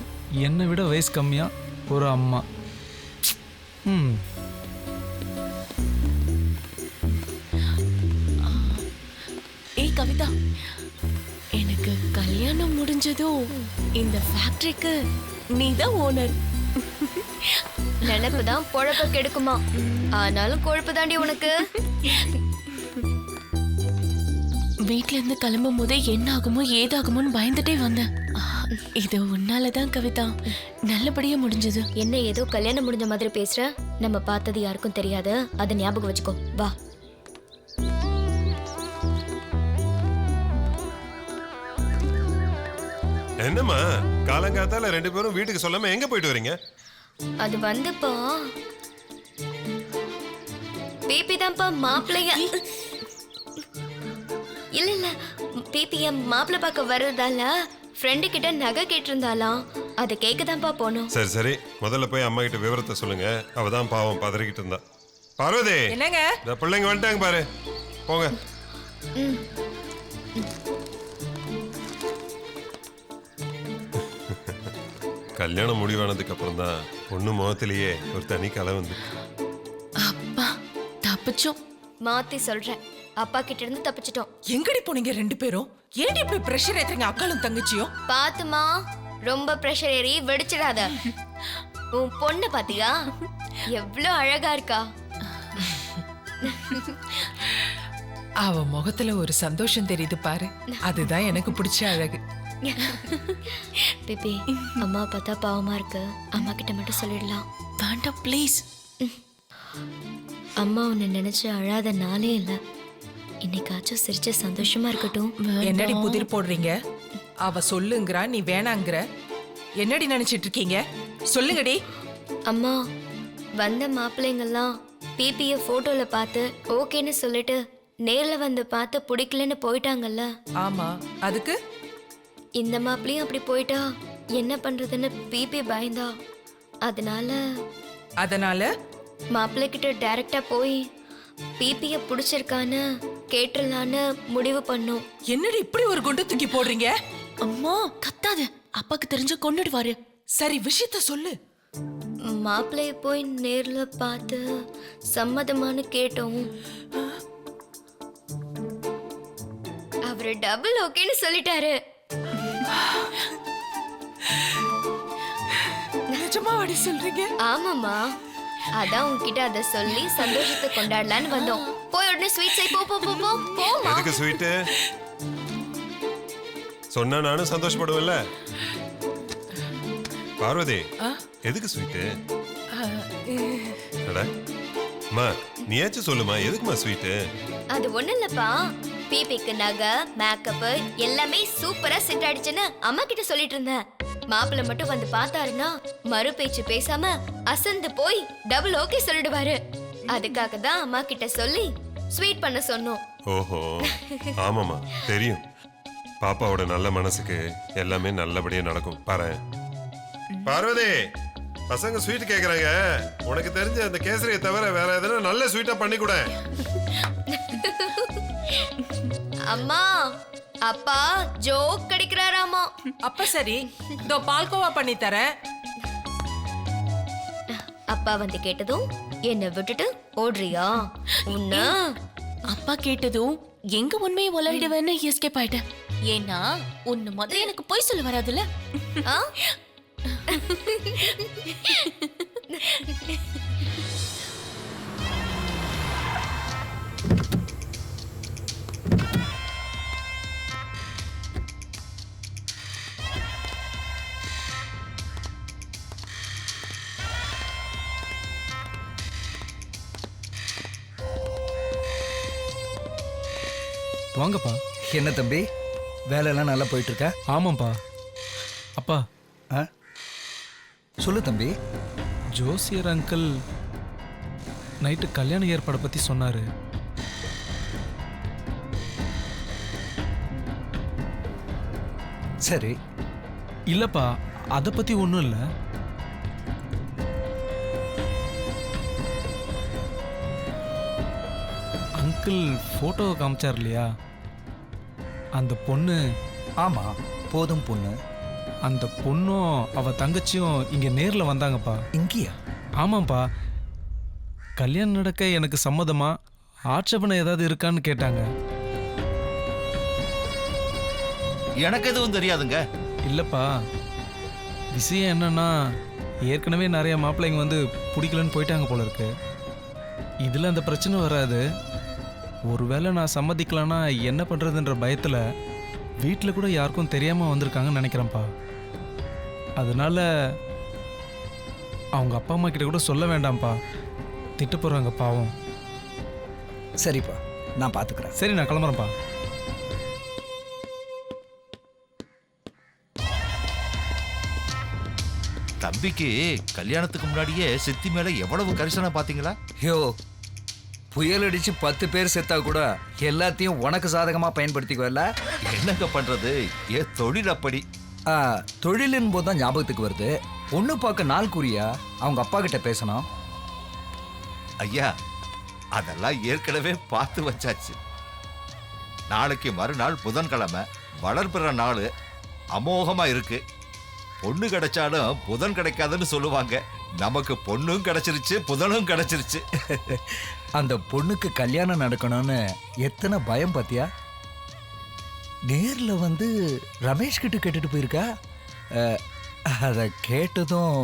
என்னை விட வயசு கம்மியா ஒரு அம்மா. ஏய் கவிதா, எனக்கு கல்யாணம் முடிஞ்சதும் இந்த ஃபேக்டரிக்கு நீதான் ஓனர். நினைப்பு தான் பொழப்ப கெடுக்குமா, ஆனாலும் கொழுப்பு தாண்டி உனக்கு. வீட்ல இருந்து கிளம்பும் போதே என்ன ஆகுமோ ஏதாகுமோன்னு பயந்துட்டே வந்தேன். இது உன்னாலதான் கவிதா நல்லபடியா முடிஞ்சது. என்ன ஏதோ கல்யாணம் முடிஞ்ச மாதிரி பேசுற? நம்ம பார்த்தது யாருக்கும் தெரியாது, அதை ஞாபகம் வச்சுக்கோ. வா. என்னம்மா காலங்காத்தால 2 பேரும் வீட்டுக்கு சொல்லாம எங்க போயிட்டு வரீங்க? அது வந்துப்பா பேபி தான்ப்பா மாப்பிள்ளைய. இல்ல இல்ல, பேபிய மாப்பிள்ளை பார்க்க வர்றதால ஃப்ரெண்டு கிட்ட நகை கேட்டிருந்தாலாம், அதை கேட்கதான்ப்பா போனோம். சரி சரி, முதல்ல போய் அம்மா கிட்ட விவரத்தை சொல்லுங்க. அவதான் பாவம் பதறிக்கிட்டு இருந்தா. பார்வதி, என்னங்க இந்த பிள்ளைங்க வந்துட்டாங்க பாரு, போங்க. கல்யாணம் முடிவானதுக்கு அப்புறம் தான் பொண்ணு முகத்திலேயே ஒரு தனி கலை வந்து. அப்பா தப்பிச்சோம். மாத்தி சொல்றேன், அப்பா கிட்ட இருந்து தப்பிச்சிட்டோம். எங்கடி போனீங்க 2 பேரும்? ஏன்டி இப்படி பிரஷர் ஏத்துறீங்க அக்காலும் தங்கச்சியும்? பாத்துமா, ரொம்ப பிரஷர் ஏறி வெடிச்சிடாத. உன் பொண்ணு பாத்தியா எவ்வளவு அழகா இருக்கா. அவ முகத்துல ஒரு சந்தோஷம் தெரியுது பாரு, அதுதான் எனக்கு பிடிச்ச அழகு. பேபி, அம்மா பார்த்தா பாவமா இருக்கு, அம்மா கிட்ட மட்டும் சொல்லிடலாம். வேண்டாம் ப்ளீஸ். அம்மா உன்னை நினைச்சு அழாத நாளே இல்ல, இன்னைக்காச்சும் சிரிச்ச சந்தோஷமா இருக்கட்டும். என்னடி புதிர் போடுறீங்க? அவ சொல்லுங்கறா, நீ வேணாங்கற. என்னடி நினைச்சிட்டு இருக்கீங்க? சொல்லுங்கடி. அம்மா, வந்த மாப்பிள்ளைங்கெல்லாம் பிபிய போட்டோல பார்த்து ஓகேன்னு சொல்லிட்டு நேர்ல வந்து பார்த்து பிடிக்கலன்னு போயிட்டாங்கல்ல. ஆமா, அதுக்கு இந்த மாப்பிளையும் அப்படி போயிட்டா என்ன பண்றதுன்னு பிபி பயந்தா. அதனால மாப்பிள்ளை கிட்ட டைரக்டா போய் பிபிய பிடிச்சிருக்கான்னு கேட்டுலான்னு முடிவு பண்ணோம். என்னடி இப்படி ஒரு குண்டு தூக்கி போடுறீங்க? அம்மா கத்தாத, அப்பாக்கு தெரிஞ்ச கொன்னுடுவாரு. சரி, விஷயத்த சொல்லு. மாப்பிள்ளைய போய் நேர்ல பார்த்து சம்மதமானு கேட்டோம். அவரு டபுள் ஓகேன்னு சொல்லிட்டாரு. நிஜமாவாடி சொல்றீங்க? ஆமாமா, அதான் உன்கிட்ட அத சொல்லி சந்தோஷத்தை கொண்டாடலான்னு வந்தோம். போய் உடனே ஸ்வீட் செய். போ போ போ போ போமா. எதுக்கு ஸ்வீட் சொன்னா நானும் சந்தோஷப்படுவேன்ல. பார்வதி, எதுக்கு ஸ்வீட்? அம்மா நீயாச்சும் சொல்லுமா, எதுக்குமா ஸ்வீட்? அது ஒண்ணு இல்லப்பா, பிபிக்கு நகை மேக்கப் எல்லாமே சூப்பரா செட் ஆயிடுச்சுன்னு அம்மா கிட்ட சொல்லிட்டு இருந்தேன். மாப்பிள்ளை மட்டும் வந்து பார்த்தாருன்னா மறு பேச்சு பேசாம அசந்து போய் டபுள் ஓகே சொல்லிடுவாரு. அதுக்காக தான் அம்மா கிட்ட சொல்லி ஸ்வீட் பண்ண சொன்னோம். ஓஹோ, ஆமாமா தெரியும். பாப்பாவோட நல்ல மனசுக்கு எல்லாமே நல்லபடியா நடக்கும் பாரு. பார்வதி, பசங்க ஸ்வீட் கேக்குறாங்க. உனக்கு தெரிஞ்ச அந்த கேசரியை தவிர வேற எதனா நல்ல ஸ்வீட்டா பண்ணி கூட. அம்மா, அப்பா ஜோக் கடிக்கிறாராமா. அப்ப சரி, இதோ பால்கோவா பண்ணி தரேன். அப்பா வந்து கேட்டதும் என்ன விட்டுட்டு ஓடுறியா? உன்ன அப்பா கேட்டதும் எங்க உண்மையை உளறிடுவேன்னு எஸ்கேப் ஆயிட்டேன். ஏன்னா உன்னை முதல்ல எனக்கு போய் சொல்ல வராதுல்ல. வாங்கப்பா. என்ன தம்பி, வேலையெல்லாம் நல்லா போயிட்டு இருக்கா? ஆமாப்பா. அப்பா சொல்லு தம்பி. ஜோசியர் அங்கிள் நைட்டு கல்யாண ஏற்பாடை பத்தி சொன்னாரு. சரி. இல்லப்பா, அதை பத்தி ஒன்றும் இல்லை. அங்கிள் போட்டோவை காமிச்சார் இல்லையா, அந்த பொண்ணு. ஆமா, போதும் பொண்ணு. அந்த பொண்ணும் அவ தங்கச்சியும் இங்க நேர்ல வந்தாங்கப்பா. இங்கேயா? ஆமாப்பா. கல்யாணம் நடக்க எனக்கு சம்மதமா, ஆட்சேபனை ஏதாவது இருக்கான்னு கேட்டாங்க. எனக்கு எதுவும் தெரியாதுங்க. இல்லப்பா, விஷயம் என்னன்னா ஏற்கனவே நிறைய மாப்பிள்ளைங்க வந்து பிடிக்கலன்னு போயிட்டாங்க போல இருக்கு. இதில் அந்த பிரச்சனை வராது. ஒருவேளை நான் சம்மதிக்கலன்னா என்ன பண்ணுறதுன்ற பயத்தில் வீட்டில் கூட யாருக்கும் தெரியாமல் வந்திருக்காங்கன்னு நினைக்கிறேன்ப்பா. அதனால அவங்க அப்பா அம்மா கிட்ட கூட சொல்ல வேண்டாம்ப்பா, திட்டு போகிறாங்க பாவம். சரிப்பா, நான் பார்த்துக்கிறேன். சரி, நான் கிளம்புறேன்ப்பா. தம்பிக்கு கல்யாணத்துக்கு முன்னாடியே சித்தி மேல எவ்வளவு கரிசனம் பாத்தீங்களா? யோ, புயல் அடிச்சு 10 பேர் செத்தா கூட எல்லாத்தையும் உனக்கு சாதகமா பயன்படுத்திக்குவல்ல. என்னங்க பண்றது, ஏ தொழில் அப்படி. தொழிலின் போது தான் ஞாபகத்துக்கு வருது, பொண்ணு பார்க்க நாள் குறியா அவங்க அப்பா கிட்ட பேசணும். ஐயா, அதெல்லாம் ஏற்கனவே பார்த்து வச்சாச்சு. நாளைக்கு மறுநாள் புதன்கிழமை, வளர்பிற நாள், அமோகமா இருக்கு. பொண்ணு கிடைச்சாலும் புதன் கிடைக்காதுன்னு சொல்லுவாங்க. நமக்கு பொண்ணும் கிடைச்சிருச்சு, புதனும் கிடைச்சிருச்சு. அந்த பொண்ணுக்கு கல்யாணம் நடக்கணும்னு எத்தனை பயம் பாத்தியா? நேர்ல வந்து ரமேஷ் கிட்ட கேட்டுட்டு போயிருக்கா. அதை கேட்டதும்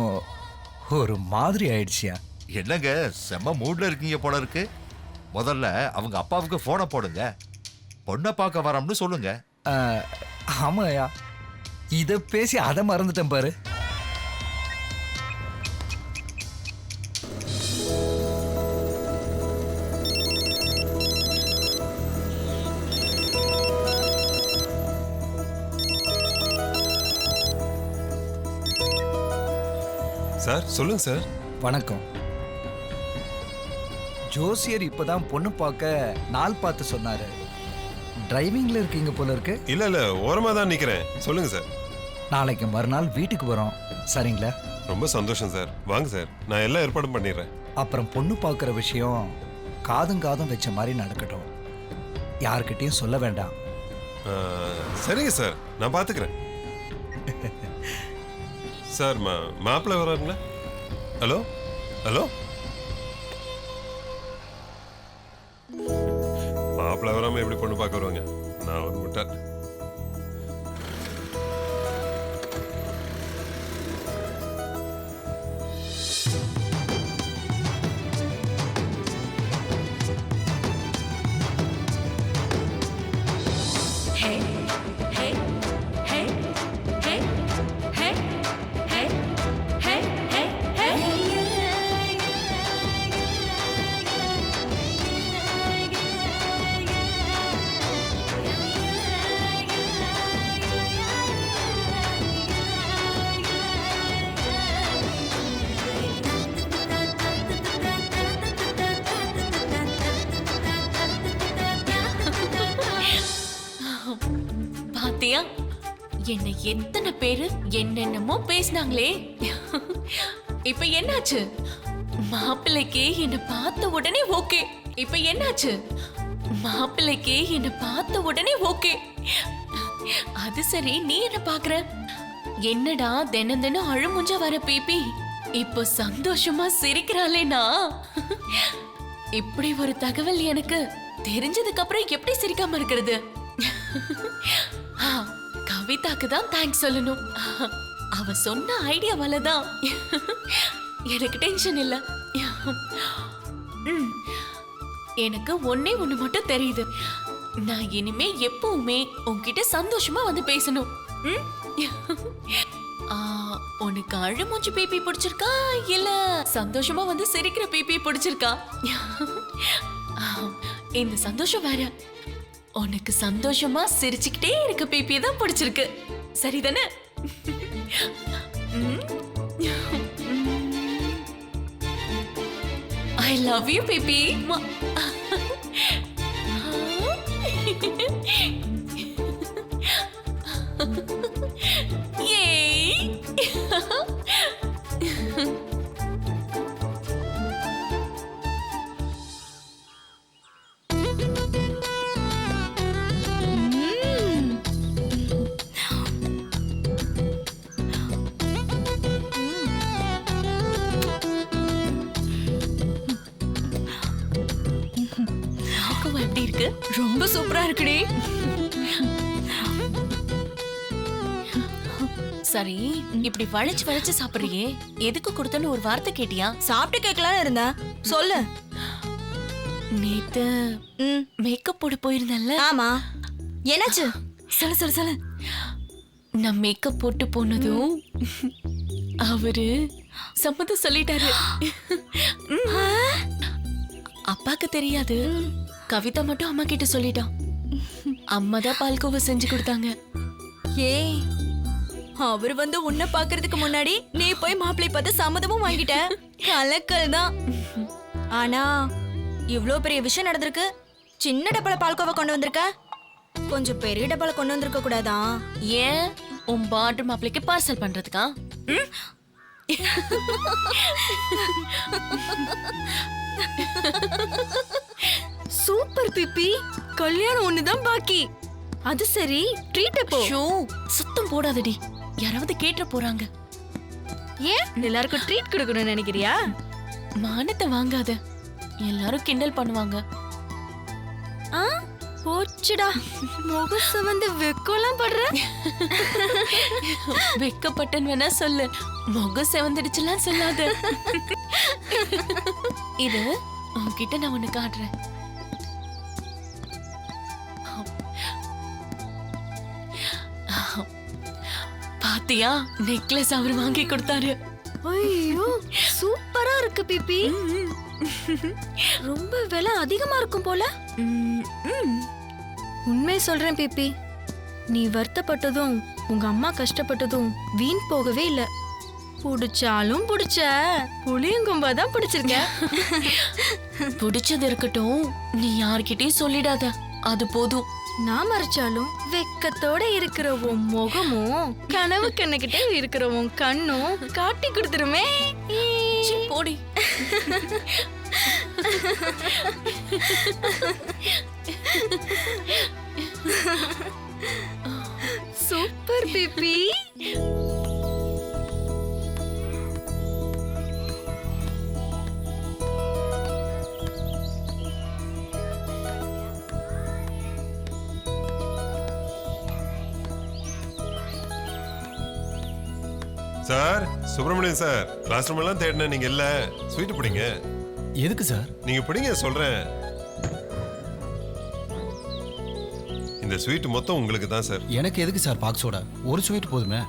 ஒரு மாதிரி ஆயிடுச்சியா. என்னங்க செம்ம மூட்ல இருக்கீங்க போல இருக்கு. முதல்ல அவங்க அப்பாவுக்கு போனை போடுங்க, பொண்ணை பார்க்க வரோம்னு சொல்லுங்க. ஆமாயா, இதை பேசி அதை மறந்துட்டேன் பாரு. சார் சொல்லுங்க சார். வணக்கம். ஜோசியர் இப்பதான் பொண்ணு பார்க்க நாள் பார்த்து சொன்னாரு. டிரைவிங்ல இருக்கீங்க போல இருக்கு. இல்ல ஓரமா தான் நிக்கிறேன். சொல்லுங்க சார். நாளைக்கு மறுநாள் வீட்டுக்கு வரோம், சரிங்களா? ரொம்ப சந்தோஷம் சார். வாங்க சார், நான் எல்லா ஏற்பாடும் பண்ணிடுறேன். அப்புறம் பொண்ணு பார்க்குற விஷயம் காதும் வச்ச மாதிரி நடக்கட்டும், யார்கிட்டயும் சொல்ல வேண்டாம். சரிங்க சார், நான் பார்த்துக்கிறேன். சார் மாப்பிள்ளை வர்றாருங்களா? ஹலோ ஹலோ, மாப்பிள்ளை வராமல் எப்படி பொண்ணு பார்க்க வருவாங்க? நான் ஒரு முட்டாள். பாத்தியா, என்ன எத்தனை பேரு என்னென்னமோ பேசினாங்களே. இப்ப என்னாச்சு? மாப்பிள்ளைக்கு என்ன பார்த்த உடனே ஓகே. இப்ப என்னாச்சு? மாப்பிள்ளைக்கு என்ன பார்த்த உடனே ஓகே. அது சரி, நீ என்ன பாக்குற? என்னடா தினம் தினம் அழுமுஞ்சா வர பிபி இப்ப சந்தோஷமா சிரிக்கிறாளேனா? இப்படி ஒரு தகவல் எனக்கு தெரிஞ்சதுக்கு அப்புறம் எப்படி சிரிக்காம இருக்கிறது? கவிதாக்கு தான் தேங்க்ஸ் சொல்லணும். அவ சொன்ன ஐடியாவால தான் எனக்கு டென்ஷன் இல்ல. எனக்கு ஒண்ணே ஒண்ணு மட்டும் தெரியுது, நான் இனிமே எப்பவுமே உன்கிட்ட சந்தோஷமா வந்து பேசணும். உனக்கு அழுமூச்சு பிபி பிடிச்சிருக்கா இல்ல சந்தோஷமா வந்து சிரிக்கிற பிபி பிடிச்சிருக்கா? இந்த சந்தோஷம் வேற, உனக்கு சந்தோஷமா சிரிச்சுக்கிட்டே இருக்க பிபி தான் பிடிச்சிருக்கு, சரிதானே? ஐ லவ் யூ பிபி. இருக்கு? ரொம்ப சூப்பரா இருக்குடி. சரி, இப்படி வளைச்சு வளைச்சு சாப்பிடுறியே, எதுக்கு கொடுத்தன்னு ஒரு வார்த்தை கேட்டியா? சாப்பிட்டு கேட்கலான்னு இருந்தேன். சொல்லு. நேத்து மேக்கப் போட போயிருந்தல்ல? ஆமா. என்னாச்சு? சொல்லு சொல்லு சொல்லு. நான் மேக்கப் போட்டு போனதும் அவரு சம்மதம் சொல்லிட்டாரு. அப்பாக்கு தெரியாது. கவிதா மட்டும் அம்மா கிட்ட சொல்லிட்டான். அம்மா தான் பால்கோவா செஞ்சு கொடுத்தாங்க. ஏய், அவர் வந்து உன்னை பாக்குறதுக்கு முன்னாடி நீ போய் மாப்பிள்ளை பார்த்து சம்மதமும் வாங்கிட்ட. கலக்கல் தான். ஆனா இவ்ளோ பெரிய விஷயம் நடந்திருக்கு. சின்ன டப்பால பால்கோவா கொண்டு வந்திருக்க. கொஞ்சம் பெரிய டப்பால கொண்டு வந்திருக்க கூடாதா? ஏன் உன் பாட்ரு மாப்பிளைக்கு பார்சல் பண்றதுக்கா? சூப்பர் பிப்பி. கல்யாணம் ஒண்ணுதான் பாக்கி. அது சரி, ட்ரீட் எப்போ? சுத்தம் போடாதடி, யாராவது கேட்ட போறாங்க. ஏன் எல்லாருக்கும் ட்ரீட் கொடுக்கணும்னு நினைக்கிறியா? மானத்தை வாங்காத, எல்லாரும் கிண்டல் பண்ணுவாங்க. போச்சுடா, முகச வந்து வெக்கலாம் படுற. வெக்கப்பட்டன் வேணா சொல்லு, முகம் செவந்துடுச்சுலாம் சொல்லாத. இது உன்கிட்ட நான் ஒண்ணு காட்டுறேன். பாத்தியா, நெக்லஸ் அவர் வாங்கி கொடுத்தாரு. ஐயோ, சூப்பரா இருக்கு பிப்பி. ரொம்ப விலை அதிகமா இருக்கும் போல. உண்மை சொல்றேன் பிப்பி, நீ வருத்தப்பட்டதும் உங்க அம்மா கஷ்டப்பட்டதும் வீண் போகவே இல்ல. புடிச்சாலும் புடிச்ச புளியங்கும்பா தான் பிடிச்சிருக்க. பிடிச்சது இருக்கட்டும், நீ யார்கிட்டயும் சொல்லிடாத, அது போதும். நான் மறைச்சாலும் வெக்கத்தோட இருக்கிற உன் முகமும் கனவு கண்ணுகிட்டே இருக்கிற உன் கண்ணும் காட்டி கொடுத்துருமே. போடி. சூப்பர் பிப்பி. Sir, Subramanian sir, classroom எல்லாம் தேடின நீங்க இல்ல. ஸ்வீட் பிடிங்க. எதுக்கு சார்? நீங்க பிடிங்க, சொல்றேன். இந்த ஸ்வீட் மொத்தம் உங்களுக்கு தான் சார். எனக்கு எதுக்கு சார் பாக்ஸோட? ஒரு ஸ்வீட் போதுமே.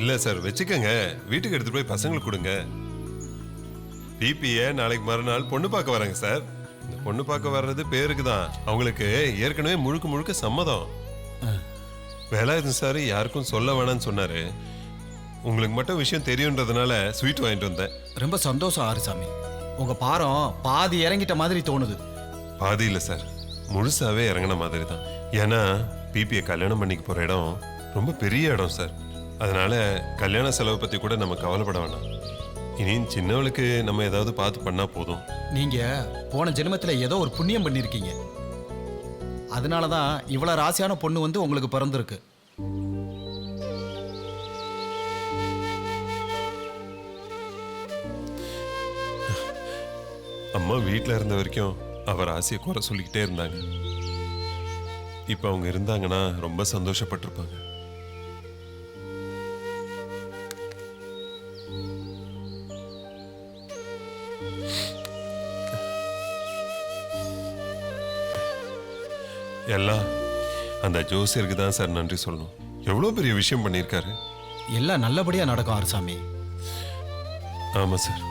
இல்ல சார், வச்சுக்கோங்க. வீட்டுக்கு எடுத்துட்டு போய் பசங்களுக்கு கொடுங்க. பிபிஏ நாளைக்கு மறுநாள் பொண்ணு பார்க்க வராங்க சார். இந்த பொண்ணு பார்க்க வர்றது பேருக்கு தான். அவங்களுக்கு ஏற்கனவே முழுக்க முழுக்க சம்மதம். வேலாயுதம் சார் யாருக்கும் சொல்ல வேணாம்னு சொன்னாரு. உங்களுக்கு மட்டும் விஷயம் தெரியுன்றதுனால ஸ்வீட் வாங்கிட்டு வந்தேன். ரொம்ப சந்தோஷம் ஆறுசாமி. உங்க பாரம் பாதி இறங்கிட்ட மாதிரி தோணுது. பாதி இல்லை சார், முழுசாவே இறங்கின மாதிரி தான். ஏன்னா பிபியை கல்யாணம் பண்ணிக்க போற இடம் ரொம்ப பெரிய இடம் சார். அதனால கல்யாண செலவை பத்தி கூட நம்ம கவலைப்பட வேணாம். இனி சின்னவளுக்கு நம்ம ஏதாவது பார்த்து பண்ணா போதும். நீங்க போன ஜென்மத்துல ஏதோ ஒரு புண்ணியம் பண்ணிருக்கீங்க. அதனாலதான் இவ்வளவு ராசியான பொண்ணு வந்து உங்களுக்கு பிறந்திருக்கு. அம்மா வீட்டில் இருந்த வரைக்கும் அவர் ஆசையை குறை சொல்லிக்கிட்டே இருந்தாங்க. இப்போ அவங்க இருந்தாங்கன்னா ரொம்ப சந்தோஷப்பட்டிருப்பாங்க. எல்லாம் அந்த ஜோசியருக்கு தான் சார் நன்றி சொல்லணும். எவ்வளோ பெரிய விஷயம் பண்ணியிருக்காரு. எல்லாம் நல்லபடியா நடக்கும் ஆறுசாமி. ஆமாம் சார்.